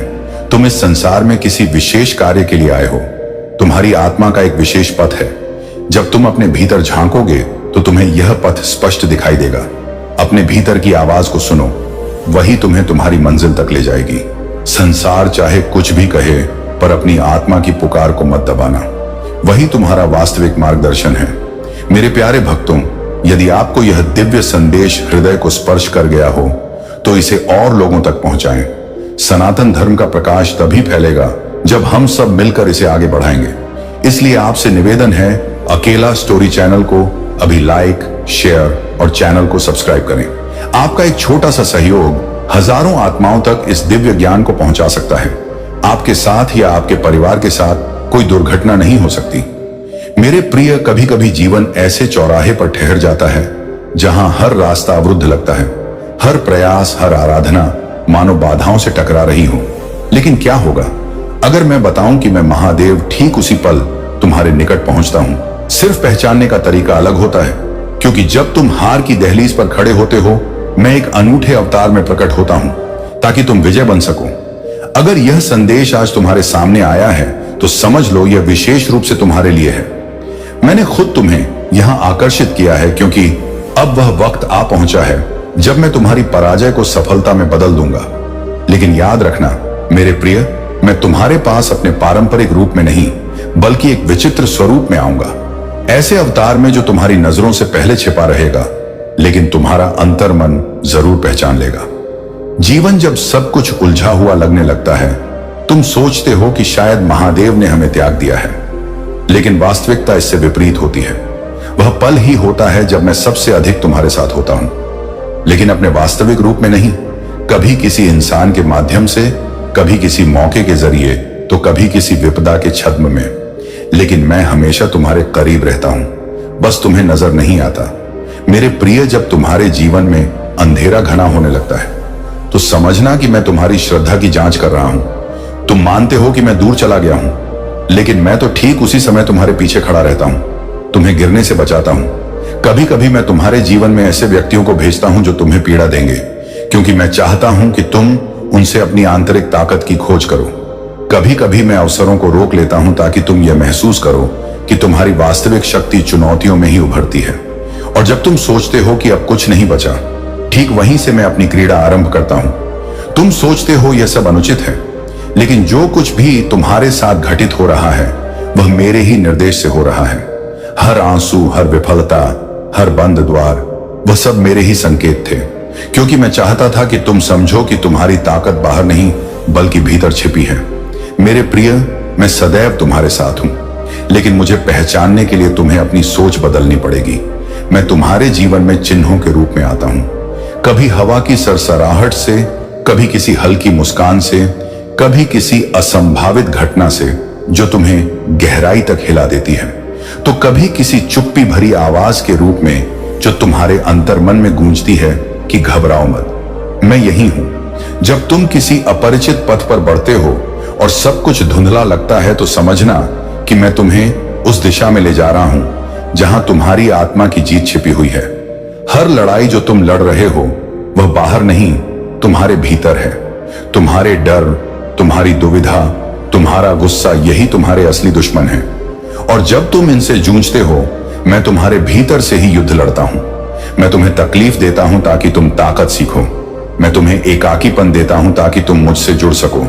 तुम इस संसार में किसी विशेष कार्य के लिए आए हो। तुम्हारी आत्मा का एक विशेष पथ है। जब तुम अपने भीतर झांकोगे तो तुम्हें यह पथ स्पष्ट दिखाई देगा। अपने भीतर की आवाज को सुनो, वही तुम्हें तुम्हारी मंजिल तक ले जाएगी। संसार चाहे कुछ भी कहे, पर अपनी आत्मा की पुकार को मत दबाना। वही तुम्हारा वास्तविक मार्गदर्शन है। मेरे प्यारे भक्तों, यदि आपको यह दिव्य संदेश हृदय को स्पर्श कर गया हो तो इसे और लोगों तक पहुंचाएं। सनातन धर्म का प्रकाश तभी फैलेगा जब हम सब मिलकर इसे आगे बढ़ाएंगे। इसलिए आपसे निवेदन है, अकेला स्टोरी चैनल को अभी लाइक, शेयर और चैनल को सब्सक्राइब करें। आपका एक छोटा सा सहयोग हजारों आत्माओं तक इस दिव्य ज्ञान को पहुंचा सकता है। आपके साथ या आपके परिवार के साथ कोई दुर्घटना नहीं हो सकती। मेरे प्रिय, कभी कभी जीवन ऐसे चौराहे पर ठहर जाता है जहां हर रास्ता अवरुद्ध लगता है। हर प्रयास, हर आराधना मानो बाधाओं से टकरा रही हो। लेकिन क्या होगा अगर मैं बताऊं कि मैं महादेव ठीक उसी पल तुम्हारे निकट पहुंचता हूं। सिर्फ पहचानने का तरीका अलग होता है, क्योंकि जब तुम हार की दहलीज पर खड़े होते हो, मैं एक अनूठे अवतार में प्रकट होता हूं ताकि तुम विजय बन सको। अगर यह संदेश आज तुम्हारे सामने आया है तो समझ लो यह विशेष रूप से तुम्हारे लिए है। मैंने खुद तुम्हें यहां आकर्षित किया है क्योंकि अब वह वक्त आ पहुंचा है जब मैं तुम्हारी पराजय को सफलता में बदल दूंगा। लेकिन याद रखना मेरे प्रिय, मैं तुम्हारे पास अपने पारंपरिक रूप में नहीं बल्कि एक विचित्र स्वरूप में आऊंगा। ऐसे अवतार में जो तुम्हारी नजरों से पहले छिपा रहेगा लेकिन तुम्हारा अंतर्मन जरूर पहचान लेगा। जीवन जब सब कुछ उलझा हुआ लगने लगता है, तुम सोचते हो कि शायद महादेव ने हमें त्याग दिया है, लेकिन वास्तविकता इससे विपरीत होती है। वह पल ही होता है जब मैं सबसे अधिक तुम्हारे साथ होता हूं, लेकिन अपने वास्तविक रूप में नहीं। कभी किसी इंसान के माध्यम से, कभी किसी मौके के जरिए, तो कभी किसी विपदा के छद्म में, लेकिन मैं हमेशा तुम्हारे करीब रहता हूं, बस तुम्हें नजर नहीं आता। मेरे प्रिय, जब तुम्हारे जीवन में अंधेरा घना होने लगता है तो समझना कि मैं तुम्हारी श्रद्धा की जांच कर रहा हूं। तुम मानते हो कि मैं दूर चला गया हूं, लेकिन मैं तो ठीक उसी समय तुम्हारे पीछे खड़ा रहता हूं, तुम्हें गिरने से बचाता हूं। कभी कभी मैं तुम्हारे जीवन में ऐसे व्यक्तियों को भेजता हूं जो तुम्हें पीड़ा देंगे, क्योंकि मैं चाहता हूं कि तुम उनसे अपनी आंतरिक ताकत की खोज करो। कभी कभी मैं अवसरों को रोक लेता हूं ताकि तुम यह महसूस करो कि तुम्हारी वास्तविक शक्ति चुनौतियों में ही उभरती है। और जब तुम सोचते हो कि अब कुछ नहीं बचा, ठीक वहीं से मैं अपनी क्रीड़ा आरंभ करता हूं। तुम सोचते हो यह सब अनुचित है, लेकिन जो कुछ भी तुम्हारे साथ घटित हो रहा है वह मेरे ही निर्देश से हो रहा है। हर आंसू, हर विफलता, हर बंद द्वार, वह सब मेरे ही संकेत थे, क्योंकि मैं चाहता था कि तुम समझो कि तुम्हारी ताकत बाहर नहीं बल्कि भीतर छिपी है। मेरे प्रिय, मैं सदैव तुम्हारे साथ हूं, लेकिन मुझे पहचानने के लिए तुम्हें अपनी सोच बदलनी पड़ेगी। मैं तुम्हारे जीवन में चिन्हों के रूप में आता हूं, कभी हवा की सरसराहट से, कभी किसी हल्की मुस्कान से, कभी किसी असंभावित घटना से जो तुम्हें गहराई तक हिला देती है, तो कभी किसी चुप्पी भरी आवाज के रूप में जो तुम्हारे अंतर्मन में गूंजती है कि घबराओ मत, मैं यही हूं। जब तुम किसी अपरिचित पथ पर बढ़ते हो और सब कुछ धुंधला लगता है, तो समझना कि मैं तुम्हें उस दिशा में ले जा रहा हूं जहां तुम्हारी आत्मा की जीत छिपी हुई है। हर लड़ाई जो तुम लड़ रहे हो वह बाहर नहीं, तुम्हारे भीतर है। तुम्हारे डर, तुम्हारी दुविधा, तुम्हारा गुस्सा, यही तुम्हारे असली दुश्मन है। और जब तुम इनसे जूझते हो, मैं तुम्हारे भीतर से ही युद्ध लड़ता हूं। मैं तुम्हें तकलीफ देता हूं ताकि तुम ताकत सीखो। मैं तुम्हें एकाकीपन देता हूं ताकि तुम मुझसे जुड़ सको।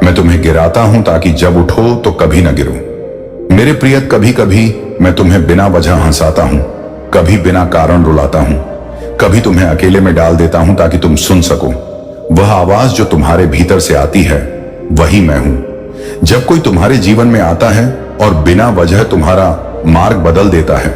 मैं तुम्हें गिराता हूं ताकि जब उठो तो कभी ना गिरो। मेरे प्रिय, कभी कभी मैं तुम्हें बिना वजह हंसाता हूं, कभी बिना कारण रुलाता हूं, कभी तुम्हें अकेले में डाल देता हूं ताकि तुम सुन सको। वह आवाज जो तुम्हारे भीतर से आती है वही मैं हूं। जब कोई तुम्हारे जीवन में आता है और बिना वजह तुम्हारा मार्ग बदल देता है,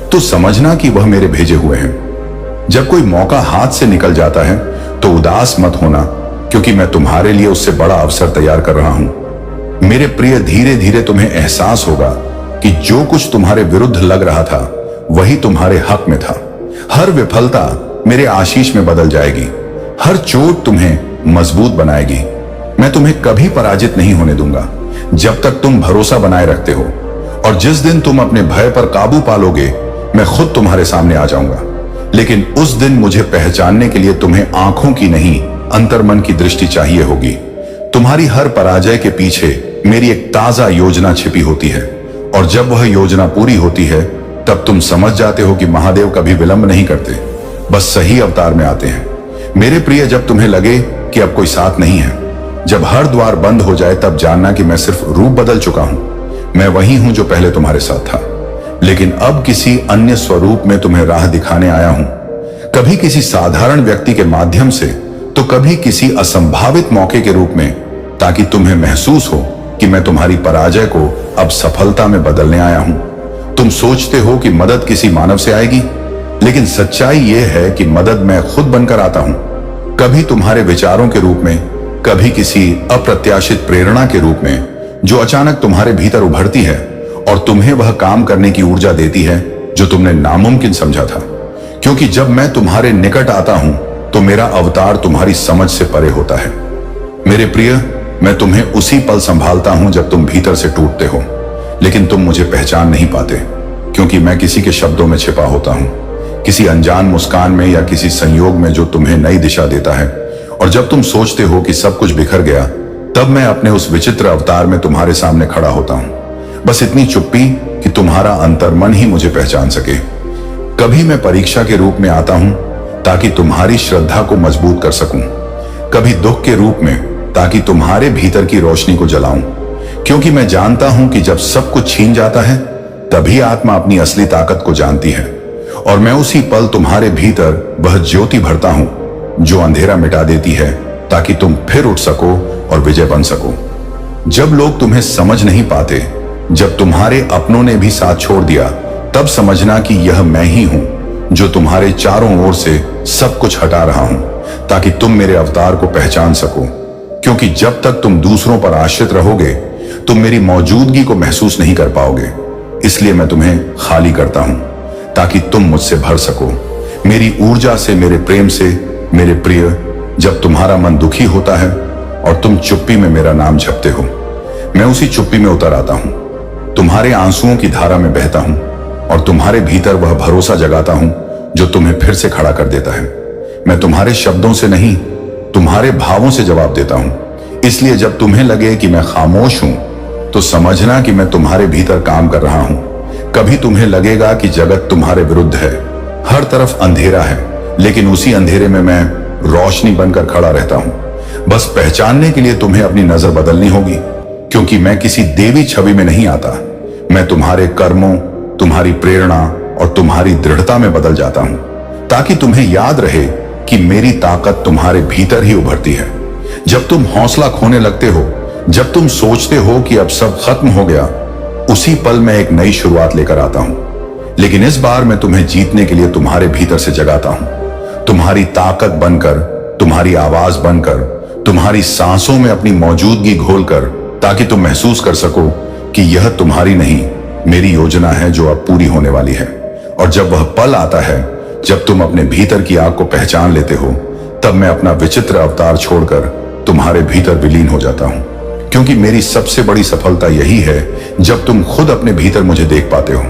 तो समझना कि वह मेरे भेजे हुए हैं। जब कोई मौका हाथ से निकल जाता है तो उदास मत होना, क्योंकि मैं तुम्हारे लिए उससे बड़ा अवसर तैयार कर रहा हूं। मेरे प्रिय, धीरे धीरे तुम्हें एहसास होगा कि जो कुछ तुम्हारे विरुद्ध लग रहा था वही तुम्हारे हक में था। हर विफलता मेरे आशीष में बदल जाएगी, हर चोट तुम्हें मजबूत बनाएगी। मैं तुम्हें कभी पराजित नहीं होने दूंगा जब तक तुम भरोसा बनाए रखते हो। और जिस दिन तुम अपने भय पर काबू पालोगे, मैं खुद तुम्हारे सामने आ जाऊंगा। लेकिन उस दिन मुझे पहचानने के लिए तुम्हें आंखों की नहीं, अंतर्मन की दृष्टि चाहिए होगी। तुम्हारी हर पराजय के पीछे मेरी एक ताजा योजना छिपी होती है, और जब वह योजना पूरी होती है तब तुम समझ जाते हो कि महादेव कभी विलंब नहीं करते, बस सही अवतार में आते हैं। मेरे प्रिय, जब तुम्हें लगे कि अब कोई साथ नहीं है, जब हर द्वार बंद हो जाए, तब जानना कि मैं सिर्फ रूप बदल चुका हूं। मैं वही हूं जो पहले तुम्हारे साथ था, लेकिन अब किसी अन्य स्वरूप में तुम्हें राह दिखाने आया हूं। कभी किसी साधारण व्यक्ति के माध्यम से, तो कभी किसी असंभावित मौके के रूप में, ताकि तुम्हें महसूस हो कि मैं तुम्हारी पराजय को अब सफलता में बदलने आया हूं। तुम सोचते हो कि मदद किसी मानव से आएगी, लेकिन सच्चाई यह है कि मदद मैं खुद बनकर आता हूं। कभी तुम्हारे विचारों के रूप में, कभी किसी अप्रत्याशित प्रेरणा के रूप में जो अचानक तुम्हारे भीतर उभरती है और तुम्हें वह काम करने की ऊर्जा देती है जो तुमने नामुमकिन समझा था। क्योंकि जब मैं तुम्हारे निकट आता हूं तो मेरा अवतार तुम्हारी समझ से परे होता है। मेरे प्रिय, मैं तुम्हें उसी पल संभालता हूं जब तुम भीतर से टूटते हो, लेकिन तुम मुझे पहचान नहीं पाते, क्योंकि मैं किसी के शब्दों में छिपा होता हूं, किसी अनजान मुस्कान में या किसी संयोग में जो तुम्हें नई दिशा देता है। और जब तुम सोचते हो कि सब कुछ बिखर गया, तब मैं अपने उस विचित्र अवतार में तुम्हारे सामने खड़ा होता हूं। बस इतनी चुप्पी कि तुम्हारा अंतर्मन ही मुझे पहचान सके। कभी मैं परीक्षा के रूप में आता हूं ताकि तुम्हारी श्रद्धा को मजबूत कर सकूं, कभी दुख के रूप में ताकि तुम्हारे भीतर की रोशनी को जलाऊं। क्योंकि मैं जानता हूं कि जब सब कुछ छीन जाता है, तभी आत्मा अपनी असली ताकत को जानती है। और मैं उसी पल तुम्हारे भीतर वह ज्योति भरता हूं जो अंधेरा मिटा देती है, ताकि तुम फिर उठ सको और विजय बन सको। जब लोग तुम्हें समझ नहीं पाते, जब तुम्हारे अपनों ने भी साथ छोड़ दिया, तब समझना कि यह मैं ही हूं जो तुम्हारे चारों ओर से सब कुछ हटा रहा हूं, ताकि तुम मेरे अवतार को पहचान सको। क्योंकि जब तक तुम दूसरों पर आश्रित रहोगे, तुम मेरी मौजूदगी को महसूस नहीं कर पाओगे। इसलिए मैं तुम्हें खाली करता हूं, ताकि तुम मुझसे भर सको, मेरी ऊर्जा से, मेरे प्रेम से। मेरे प्रिय, जब तुम्हारा मन दुखी होता है और तुम चुप्पी में मेरा नाम जपते हो, मैं उसी चुप्पी में उतर आता हूं, तुम्हारे आंसुओं की धारा में बहता हूं और तुम्हारे भीतर वह भरोसा जगाता हूं जो तुम्हें फिर से खड़ा कर देता है। मैं तुम्हारे शब्दों से नहीं, तुम्हारे भावों से जवाब देता हूं। इसलिए जब तुम्हें लगे कि मैं खामोश हूं, तो समझना कि मैं तुम्हारे भीतर काम कर रहा हूं। कभी तुम्हें लगेगा कि जगत तुम्हारे विरुद्ध है, हर तरफ अंधेरा है, लेकिन उसी अंधेरे में मैं रोशनी बनकर खड़ा रहता हूं। बस पहचानने के लिए तुम्हें अपनी नजर बदलनी होगी, क्योंकि मैं किसी देवी छवि में नहीं आता। मैं तुम्हारे कर्मों, तुम्हारी प्रेरणा और तुम्हारी दृढ़ता में बदल जाता हूं, ताकि तुम्हें याद रहे कि मेरी ताकत तुम्हारे भीतर ही उभरती है। जब तुम हौसला खोने लगते हो, जब तुम सोचते हो कि अब सब खत्म हो गया, उसी पल मैं एक नई शुरुआत लेकर आता हूं। लेकिन इस बार मैं तुम्हें जीतने के लिए तुम्हारे भीतर से जगाता हूं, तुम्हारी ताकत बनकर, तुम्हारी आवाज बनकर, तुम्हारी सांसों में अपनी मौजूदगी घोलकर, ताकि तुम महसूस कर सको कि यह तुम्हारी नहीं, मेरी योजना है जो अब पूरी होने वाली है। और जब वह पल आता है, जब तुम अपने भीतर की आग को पहचान लेते हो, तब मैं अपना विचित्र अवतार छोड़कर तुम्हारे भीतर विलीन हो जाता हूं। क्योंकि मेरी सबसे बड़ी सफलता यही है जब तुम खुद अपने भीतर मुझे देख पाते हो,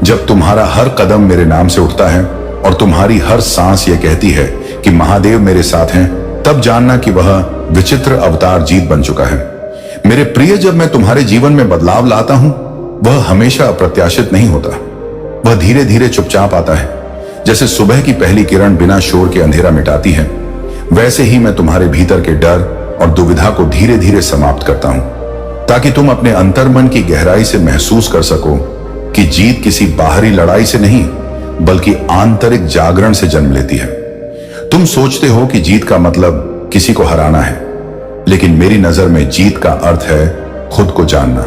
जब तुम्हारा हर कदम मेरे नाम से उठता है और तुम्हारी हर सांस ये कहती है कि महादेव मेरे साथ हैं, तब जानना कि वह विचित्र अवतार जीत बन चुका है। मेरे प्रिय, जब मैं तुम्हारे जीवन में बदलाव लाता हूं, वह हमेशा अप्रत्याशित नहीं होता। वह धीरे धीरे चुपचाप आता है। जैसे सुबह की पहली किरण बिना शोर के अंधेरा मिटाती है, वैसे ही मैं तुम्हारे भीतर के डर और दुविधा को धीरे धीरे समाप्त करता हूं, ताकि तुम अपने अंतर्मन की गहराई से महसूस कर सको कि जीत किसी बाहरी लड़ाई से नहीं, बल्कि आंतरिक जागरण से जन्म लेती है। तुम सोचते हो कि जीत का मतलब किसी को हराना है, लेकिन मेरी नजर में जीत का अर्थ है खुद को जानना,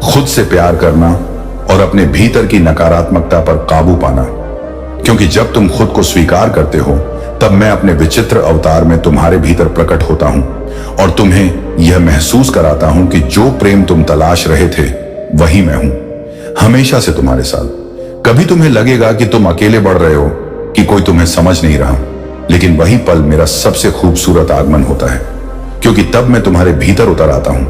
खुद से प्यार करना और अपने भीतर की नकारात्मकता पर काबू पाना। क्योंकि जब तुम खुद को स्वीकार करते हो, तब मैं अपने विचित्र अवतार में तुम्हारे भीतर प्रकट होता हूं और तुम्हें यह महसूस कराता हूं कि जो प्रेम तुम तलाश रहे थे, वही मैं हूं, हमेशा से तुम्हारे साथ। कभी तुम्हें लगेगा कि तुम अकेले बढ़ रहे हो, कि कोई तुम्हें समझ नहीं रहा, लेकिन वही पल मेरा सबसे खूबसूरत आगमन होता है। क्योंकि तब मैं तुम्हारे भीतर उतर आता हूं,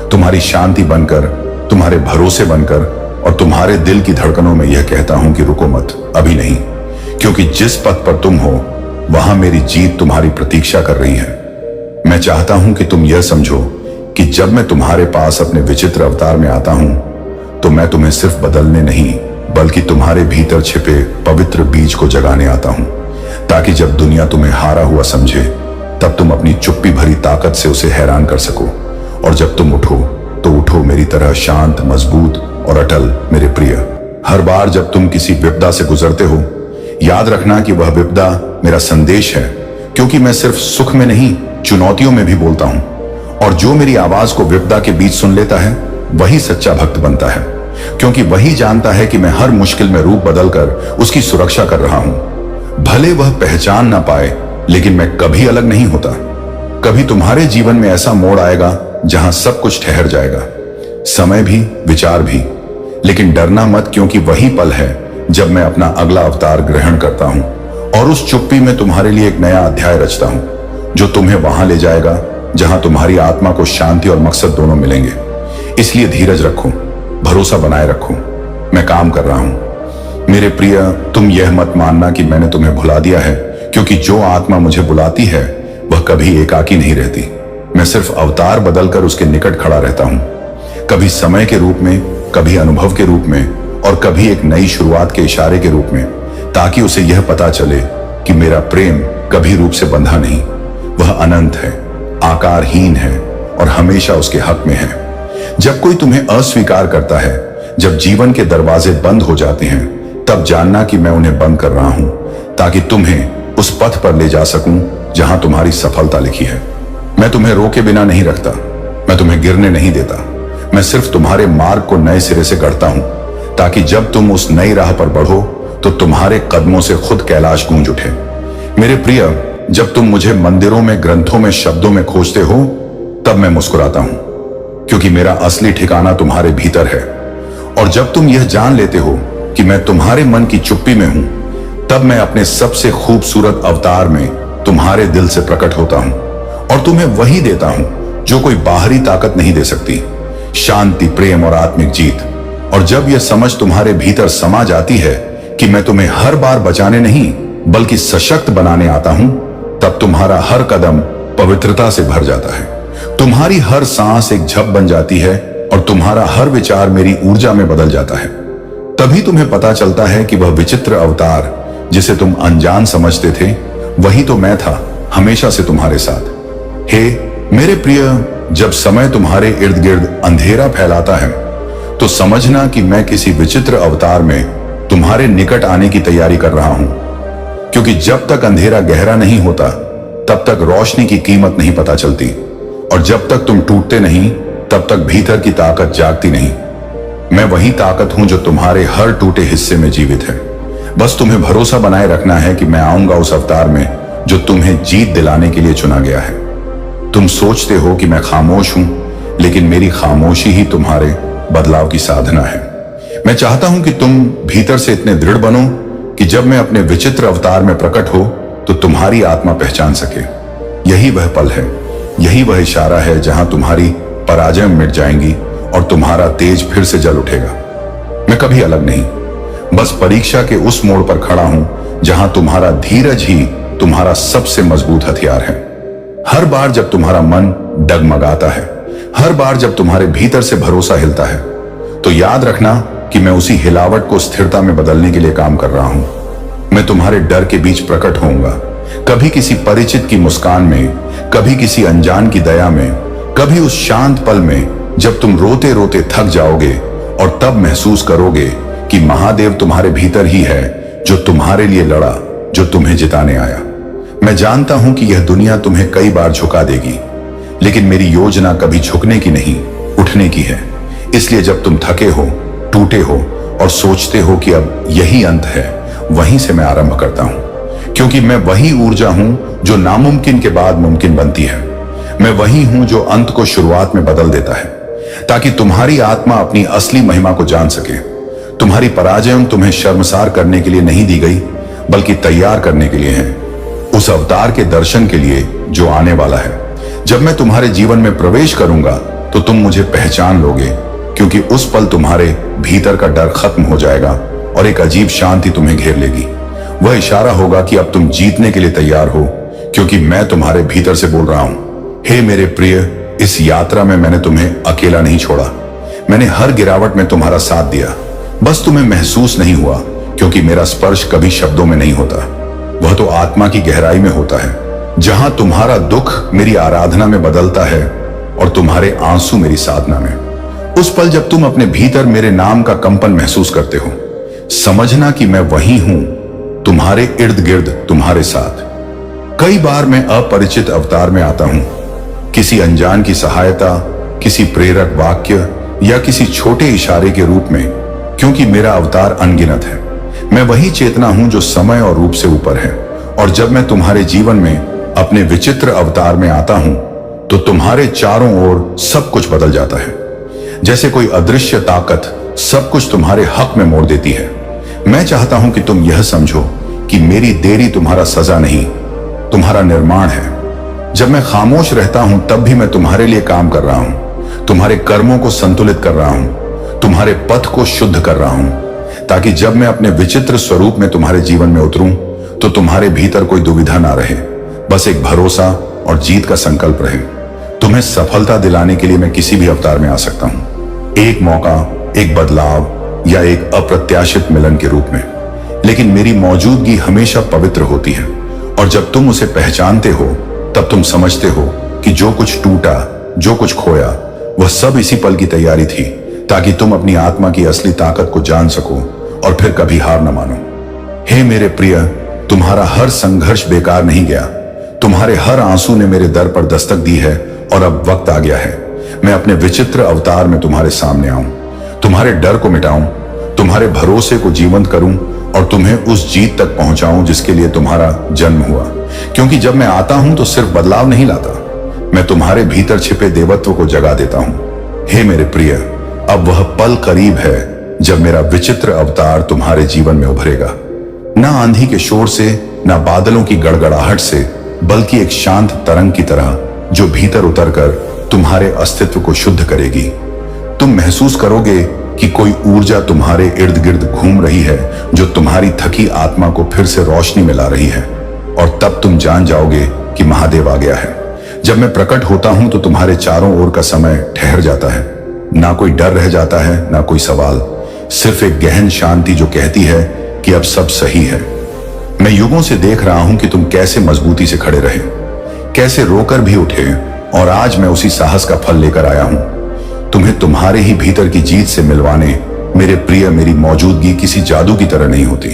तुम्हारी शांति बनकर, तुम्हारे भरोसे बनकर, और तुम्हारे दिल की धड़कनों में यह कहता हूं कि रुको मत, अभी नहीं। क्योंकि जिस पथ पर तुम हो, वहां मेरी जीत तुम्हारी प्रतीक्षा कर रही है। मैं चाहता हूं कि तुम यह समझो कि जब मैं तुम्हारे पास अपने विचित्र अवतार में आता हूं, तो मैं तुम्हें सिर्फ बदलने नहीं, बल्कि तुम्हारे भीतर छिपे पवित्र बीज को जगाने आता हूं, ताकि जब दुनिया तुम्हें हारा हुआ समझे, तब तुम अपनी चुप्पी भरी ताकत से उसे हैरान कर सको। और जब तुम उठो, तो उठो मेरी तरह शांत, मजबूत और अटल। मेरे प्रिय, हर बार जब तुम किसी विपदा से गुजरते हो, याद रखना कि वह विपदा मेरा संदेश है। क्योंकि मैं सिर्फ सुख में नहीं, चुनौतियों में भी बोलता हूं। और जो मेरी आवाज को विपदा के बीच सुन लेता है, वही सच्चा भक्त बनता है। क्योंकि वही जानता है कि मैं हर मुश्किल में रूप बदलकर उसकी सुरक्षा कर रहा हूं। भले वह पहचान ना पाए, लेकिन मैं कभी अलग नहीं होता। कभी तुम्हारे जीवन में ऐसा मोड़ आएगा जहां सब कुछ ठहर जाएगा, समय भी, विचार भी। लेकिन डरना मत, क्योंकि वही पल है जब मैं अपना अगला अवतार ग्रहण करता हूं और उस चुप्पी में तुम्हारे लिए एक नया अध्याय रचता हूं, जो तुम्हें वहां ले जाएगा जहां तुम्हारी आत्मा को शांति और मकसद दोनों मिलेंगे। इसलिए धीरज रखो, भरोसा बनाए रखो, मैं काम कर रहा हूं। मेरे प्रिय, तुम यह मत मानना कि मैंने तुम्हें भुला दिया है, क्योंकि जो आत्मा मुझे बुलाती है, वह कभी एकाकी नहीं रहती। मैं सिर्फ अवतार बदलकर उसके निकट खड़ा रहता हूं, कभी समय के रूप में, कभी अनुभव के रूप में, और कभी एक नई शुरुआत के इशारे के रूप में, ताकि उसे यह पता चले कि मेरा प्रेम कभी रूप से बंधा नहीं, वह अनंत है, आकारहीन है और हमेशा उसके हक में है। जब कोई तुम्हें अस्वीकार करता है, जब जीवन के दरवाजे बंद हो जाते हैं, तब जानना कि मैं उन्हें बंद कर रहा हूं, ताकि तुम्हें उस पथ पर ले जा सकूं जहां तुम्हारी सफलता लिखी है। मैं तुम्हें रोके बिना नहीं रखता, मैं तुम्हें गिरने नहीं देता। मैं सिर्फ तुम्हारे मार्ग को नए सिरे से गढ़ता हूं, ताकि जब तुम उस नई राह पर बढ़ो तो तुम्हारे कदमों से खुद कैलाश गूंज उठे। मेरे प्रिय, जब तुम मुझे मंदिरों में, ग्रंथों में, शब्दों में खोजते हो, तब मैं मुस्कुराता हूं, क्योंकि मेरा असली ठिकाना तुम्हारे भीतर है। और जब तुम यह जान लेते हो कि मैं तुम्हारे मन की चुप्पी में हूं, तब मैं अपने सबसे खूबसूरत अवतार में तुम्हारे दिल से प्रकट होता हूं और तुम्हें वही देता हूं जो कोई बाहरी ताकत नहीं दे सकती, शांति, प्रेम और आत्मिक जीत। और जब यह समझ तुम्हारे भीतर समा जाती है कि मैं तुम्हें हर बार बचाने नहीं बल्कि सशक्त बनाने आता हूं, तब तुम्हारा हर कदम पवित्रता से भर जाता है। तुम्हारी हर सांस एक झप बन जाती है और तुम्हारा हर विचार मेरी ऊर्जा में बदल जाता है। तभी तुम्हें पता चलता है कि वह विचित्र अवतार जिसे तुम अनजान समझते थे, वही तो मैं था, हमेशा से तुम्हारे साथ। हे मेरे प्रिय, जब समय तुम्हारे इर्द गिर्द अंधेरा फैलाता है, तो समझना कि मैं किसी विचित्र अवतार में तुम्हारे निकट आने की तैयारी कर रहा हूं। क्योंकि जब तक अंधेरा गहरा नहीं होता, तब तक रोशनी की कीमत नहीं पता चलती, और जब तक तुम टूटते नहीं, तब तक भीतर की ताकत जागती नहीं। मैं वही ताकत हूं जो तुम्हारे हर टूटे हिस्से में जीवित है। बस तुम्हें भरोसा बनाए रखना है कि मैं आऊंगा उस अवतार में जो तुम्हें जीत दिलाने के लिए चुना गया है। तुम सोचते हो कि मैं खामोश हूं, लेकिन मेरी खामोशी ही तुम्हारे बदलाव की साधना है। मैं चाहता हूं कि तुम भीतर से इतने दृढ़ बनो कि जब मैं अपने विचित्र अवतार में प्रकट हो तो तुम्हारी आत्मा पहचान सके। यही वह पल है, यही वह इशारा है जहां तुम्हारी पराजय मिट जाएंगी और तुम्हारा तेज फिर से जल उठेगा। मैं कभी अलग नहीं, बस परीक्षा के उस मोड़ पर खड़ा हूं जहां तुम्हारा धीरज ही तुम्हारा सबसे मजबूत हथियार है। हर बार जब तुम्हारा मन डगमगाता है, हर बार जब तुम्हारे भीतर से भरोसा हिलता है, तो याद रखना कि मैं उसी हिलावट को स्थिरता में बदलने के लिए काम कर रहा हूं। मैं तुम्हारे डर के बीच प्रकट होऊंगा, कभी किसी परिचित की मुस्कान में, कभी किसी अनजान की दया में, कभी उस शांत पल में जब तुम रोते रोते थक जाओगे और तब महसूस करोगे कि महादेव तुम्हारे भीतर ही है, जो तुम्हारे लिए लड़ा, जो तुम्हें जिताने आया। मैं जानता हूं कि यह दुनिया तुम्हें कई बार झुका देगी, लेकिन मेरी योजना कभी झुकने की नहीं, उठने की है। इसलिए जब तुम थके हो, टूटे हो और सोचते हो कि अब यही अंत है, वहीं से मैं आरंभ करता हूं, क्योंकि मैं वही ऊर्जा हूं जो नामुमकिन के बाद मुमकिन बनती है। मैं वही हूं जो अंत को शुरुआत में बदल देता है, ताकि तुम्हारी आत्मा अपनी असली महिमा को जान सके। तुम्हारी पराजय तुम्हें शर्मसार करने के लिए नहीं दी गई, बल्कि तैयार करने के लिए है, उस अवतार के दर्शन के लिए जो आने वाला है। जब मैं तुम्हारे जीवन में प्रवेश करूंगा तो तुम मुझे पहचान लोगे, क्योंकि उस पल तुम्हारे भीतर का डर खत्म हो जाएगा और एक अजीब शांति तुम्हें घेर लेगी। वह इशारा होगा कि अब तुम जीतने के लिए तैयार हो, क्योंकि मैं तुम्हारे भीतर से बोल रहा हूं। हे मेरे प्रिय, इस यात्रा में मैंने तुम्हें अकेला नहीं छोड़ा। मैंने हर गिरावट में तुम्हारा साथ दिया, बस तुम्हें महसूस नहीं हुआ, क्योंकि मेरा स्पर्श कभी शब्दों में नहीं होता, वह तो आत्मा की गहराई में होता है, जहां तुम्हारा दुख मेरी आराधना में बदलता है और तुम्हारे आंसू मेरी साधना में। उस पल जब तुम अपने भीतर मेरे नाम का कंपन महसूस करते हो, समझना कि मैं वही हूं, तुम्हारे इर्द गिर्द, तुम्हारे साथ। कई बार मैं अपरिचित अवतार में आता हूं, किसी अनजान की सहायता, किसी प्रेरक वाक्य या किसी छोटे इशारे के रूप में, क्योंकि मेरा अवतार अनगिनत है। मैं वही चेतना हूं जो समय और रूप से ऊपर है। और जब मैं तुम्हारे जीवन में अपने विचित्र अवतार में आता हूं, तो तुम्हारे चारों ओर सब कुछ बदल जाता है, जैसे कोई अदृश्य ताकत सब कुछ तुम्हारे हक में मोड़ देती है। मैं चाहता हूं कि तुम यह समझो कि मेरी देरी तुम्हारा सजा नहीं, तुम्हारा निर्माण है। जब मैं खामोश रहता हूं, तब भी मैं तुम्हारे लिए काम कर रहा हूं, तुम्हारे कर्मों को संतुलित कर रहा हूं, तुम्हारे पथ को शुद्ध कर रहा हूं, ताकि जब मैं अपने विचित्र स्वरूप में तुम्हारे जीवन में उतरूं, तो तुम्हारे भीतर कोई दुविधा ना रहे, बस एक भरोसा और जीत का संकल्प रहे। तुम्हें सफलता दिलाने के लिए मैं किसी भी अवतार में आ सकता हूं, एक मौका, एक बदलाव या एक अप्रत्याशित मिलन के रूप में, लेकिन मेरी मौजूदगी हमेशा पवित्र होती है। और जब तुम उसे पहचानते हो, तब तुम समझते हो कि जो कुछ टूटा, जो कुछ खोया, वह सब इसी पल की तैयारी थी, ताकि तुम अपनी आत्मा की असली ताकत को जान सको और फिर कभी हार न मानो। हे मेरे प्रिय, तुम्हारा हर संघर्ष बेकार नहीं गया। तुम्हारे हर आंसू ने मेरे दर पर दस्तक दी है और अब वक्त आ गया है मैं अपने विचित्र अवतार में तुम्हारे सामने आऊं, तुम्हारे डर को मिटाऊं, तुम्हारे भरोसे को जीवंत करूं और तुम्हें उस जीत तक पहुंचाऊं जिसके लिए तुम्हारा जन्म हुआ। क्योंकि जब मैं आता हूं तो सिर्फ बदलाव नहीं लाता, मैं तुम्हारे भीतर छिपे देवत्व को जगा देता हूं। हे मेरे प्रिय, अब वह पल करीब है जब मेरा विचित्र अवतार तुम्हारे जीवन में उभरेगा। ना आंधी के शोर से, ना बादलों की गड़गड़ाहट से, बल्कि एक शांत तरंग की तरह जो भीतर उतरकर तुम्हारे अस्तित्व को शुद्ध करेगी। तुम महसूस करोगे कि कोई ऊर्जा तुम्हारे इर्द गिर्द घूम रही है जो तुम्हारी थकी आत्मा को फिर से रोशनी में ला रही है। और तब तुम जान जाओगे कि महादेव आ गया है। जब मैं प्रकट होता हूं तो तुम्हारे चारों ओर का समय ठहर जाता है। ना कोई डर रह जाता है, ना कोई सवाल, सिर्फ एक गहन शांति जो कहती है कि अब सब सही है। मैं युगों से देख रहा हूं कि तुम कैसे मजबूती से खड़े रहे, कैसे रोकर भी उठे, और आज मैं उसी साहस का फल लेकर आया हूं। तुम्हें तुम्हारे ही भीतर की जीत से मिलवाने मेरे प्रिय, मेरी मौजूदगी किसी जादू की तरह नहीं होती।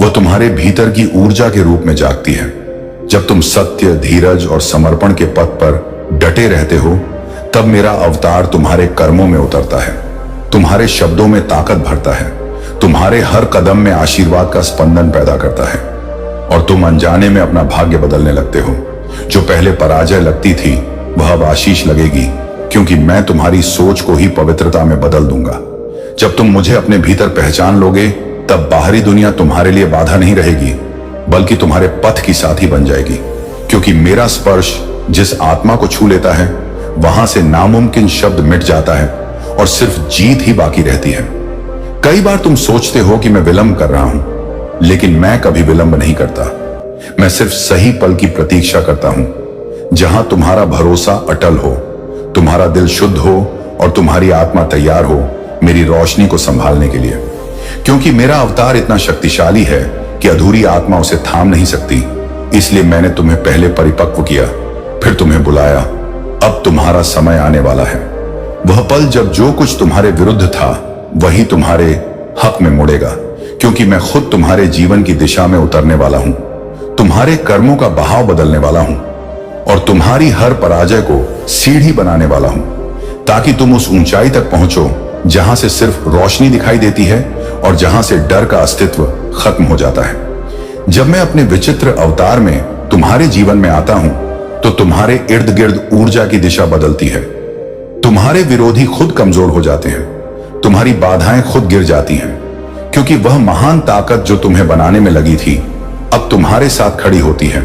वो तुम्हारे भीतर की ऊर्जा के रूप में जागती है। जब तुम सत्य, धीरज और समर्पण के पथ पर डटे रहते हो, तब मेरा अवतार तुम्हारे कर्मों में उतरता है, तुम्हारे शब्दों में ताकत भरता है, तुम्हारे हर कदम में आशीर्वाद का स्पंदन पैदा करता है, और तुम अनजाने में अपना भाग्य बदलने लगते हो। जो पहले पराजय लगती थी वह अब आशीष लगेगी, क्योंकि मैं तुम्हारी सोच को ही पवित्रता में बदल दूंगा। जब तुम मुझे अपने भीतर पहचान लोगे, तब बाहरी दुनिया तुम्हारे लिए बाधा नहीं रहेगी, बल्कि तुम्हारे पथ की साथी बन जाएगी। क्योंकि मेरा स्पर्श जिस आत्मा को छू लेता है, वहां से नामुमकिन शब्द मिट जाता है और सिर्फ जीत ही बाकी रहती है। कई बार तुम सोचते हो कि मैं विलंब कर रहा हूं, लेकिन मैं कभी विलंब नहीं करता। मैं सिर्फ सही पल की प्रतीक्षा करता हूं, जहां तुम्हारा भरोसा अटल हो, तुम्हारा दिल शुद्ध हो और तुम्हारी आत्मा तैयार हो मेरी रोशनी को संभालने के लिए। क्योंकि मेरा अवतार इतना शक्तिशाली है कि अधूरी आत्मा उसे थाम नहीं सकती। इसलिए मैंने तुम्हें पहले परिपक्व किया, फिर तुम्हें बुलाया। अब तुम्हारा समय आने वाला है। वह पल जब जो कुछ तुम्हारे विरुद्ध था वही तुम्हारे हक में मुड़ेगा, क्योंकि मैं खुद तुम्हारे जीवन की दिशा में उतरने वाला हूं, तुम्हारे कर्मों का बहाव बदलने वाला हूं और तुम्हारी हर पराजय को सीढ़ी बनाने वाला हूं, ताकि तुम उस ऊंचाई तक पहुंचो जहां से सिर्फ रोशनी दिखाई देती है और जहां से डर का अस्तित्व खत्म हो जाता है। जब मैं अपने विचित्र अवतार में तुम्हारे जीवन में आता हूं तो तुम्हारे इर्द गिर्द ऊर्जा की दिशा बदलती है। तुम्हारे विरोधी खुद कमजोर हो जाते हैं, तुम्हारी बाधाएं खुद गिर जाती हैं, क्योंकि वह महान ताकत जो तुम्हें बनाने में लगी थी अब तुम्हारे साथ खड़ी होती है।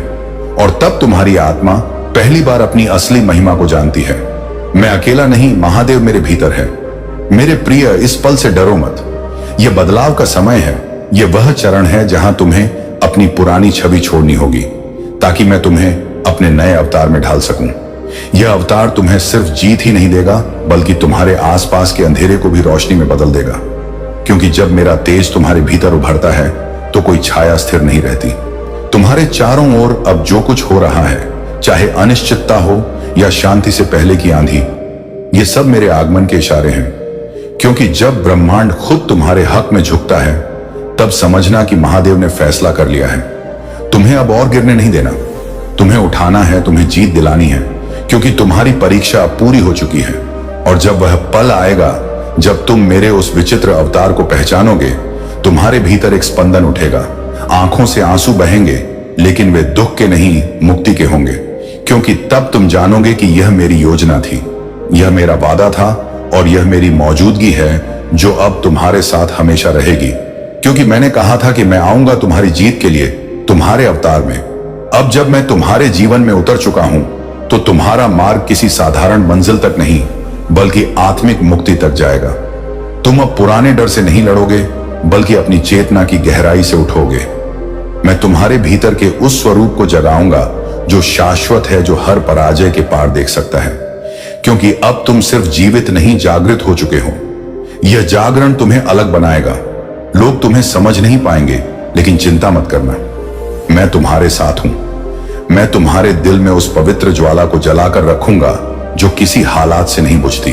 और तब तुम्हारी आत्मा पहली बार अपनी असली महिमा को जानती है। मैं अकेला नहीं, महादेव मेरे भीतर है। मेरे प्रिय, इस पल से डरो मत। यह बदलाव का समय है। यह वह चरण है जहां तुम्हें अपनी पुरानी छवि छोड़नी होगी, ताकि मैं तुम्हें अपने नए अवतार में ढाल सकूं। यह अवतार तुम्हें सिर्फ जीत ही नहीं देगा, बल्कि तुम्हारे आसपास के अंधेरे को भी रोशनी में बदल देगा। क्योंकि जब मेरा तेज तुम्हारे भीतर उभरता है तो कोई छाया स्थिर नहीं रहती। तुम्हारे चारों ओर अब जो कुछ हो रहा है, चाहे अनिश्चितता हो या शांति से पहले की आंधी, ये सब मेरे आगमन के इशारे हैं। क्योंकि जब ब्रह्मांड खुद तुम्हारे हक में झुकता है, तब समझना कि महादेव ने फैसला कर लिया है। तुम्हें अब और गिरने नहीं देना, तुम्हें उठाना है, तुम्हें जीत दिलानी है, क्योंकि तुम्हारी परीक्षा अब पूरी हो चुकी है। और जब वह पल आएगा जब तुम मेरे उस विचित्र अवतार को पहचानोगे, तुम्हारे भीतर एक स्पंदन उठेगा, आंखों से आंसू बहेंगे, लेकिन वे दुख के नहीं, मुक्ति के होंगे। क्योंकि तब तुम जानोगे कि यह मेरी योजना थी, यह मेरा वादा था और यह मेरी मौजूदगी है जो अब तुम्हारे साथ हमेशा रहेगी। क्योंकि मैंने कहा था कि मैं आऊंगा तुम्हारी जीत के लिए, तुम्हारे अवतार में। अब जब मैं तुम्हारे जीवन में उतर चुका हूं तो तुम्हारा मार्ग किसी साधारण मंजिल तक नहीं, बल्कि आत्मिक मुक्ति तक जाएगा। तुम अब पुराने डर से नहीं लड़ोगे, बल्कि अपनी चेतना की गहराई से उठोगे। मैं तुम्हारे भीतर के उस स्वरूप को जगाऊंगा जो शाश्वत है, जो हर पराजय के पार देख सकता है। क्योंकि अब तुम सिर्फ जीवित नहीं, जागृत हो चुके हो। यह जागरण तुम्हें अलग बनाएगा। लोग तुम्हें समझ नहीं पाएंगे, लेकिन चिंता मत करना, मैं तुम्हारे साथ हूं। मैं तुम्हारे दिल में उस पवित्र ज्वाला को जलाकर रखूंगा जो किसी हालात से नहीं बुझती।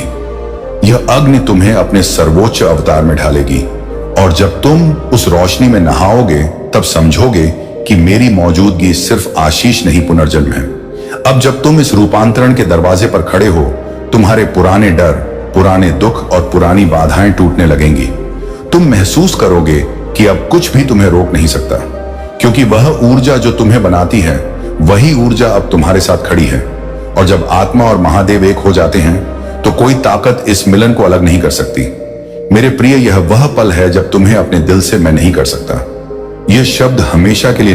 यह अग्नि तुम्हें अपने सर्वोच्च अवतार में ढालेगी और जब तुम उस रोशनी में नहाओगे तब समझोगे कि मेरी मौजूदगी सिर्फ आशीष नहीं पुनर्जन्म है। अब जब तुम इस रूपांतरण के दरवाजे पर खड़े हो, तुम्हारे पुराने डर, पुराने दुख और पुरानी बाधाएं टूटने लगेंगी। तुम महसूस करोगे कि अब कुछ भी तुम्हें रोक नहीं सकता, क्योंकि वह ऊर्जा जो तुम्हें बनाती है वही ऊर्जा अब तुम्हारे साथ खड़ी है। और जब आत्मा और महादेव एक हो जाते हैं तो कोई ताकत इस मिलन को अलग नहीं कर सकती। मेरे प्रिय, यह वह पल है जब तुम्हें अपने दिल से मैं नहीं कर सकता। यह शब्द हमेशा के लिए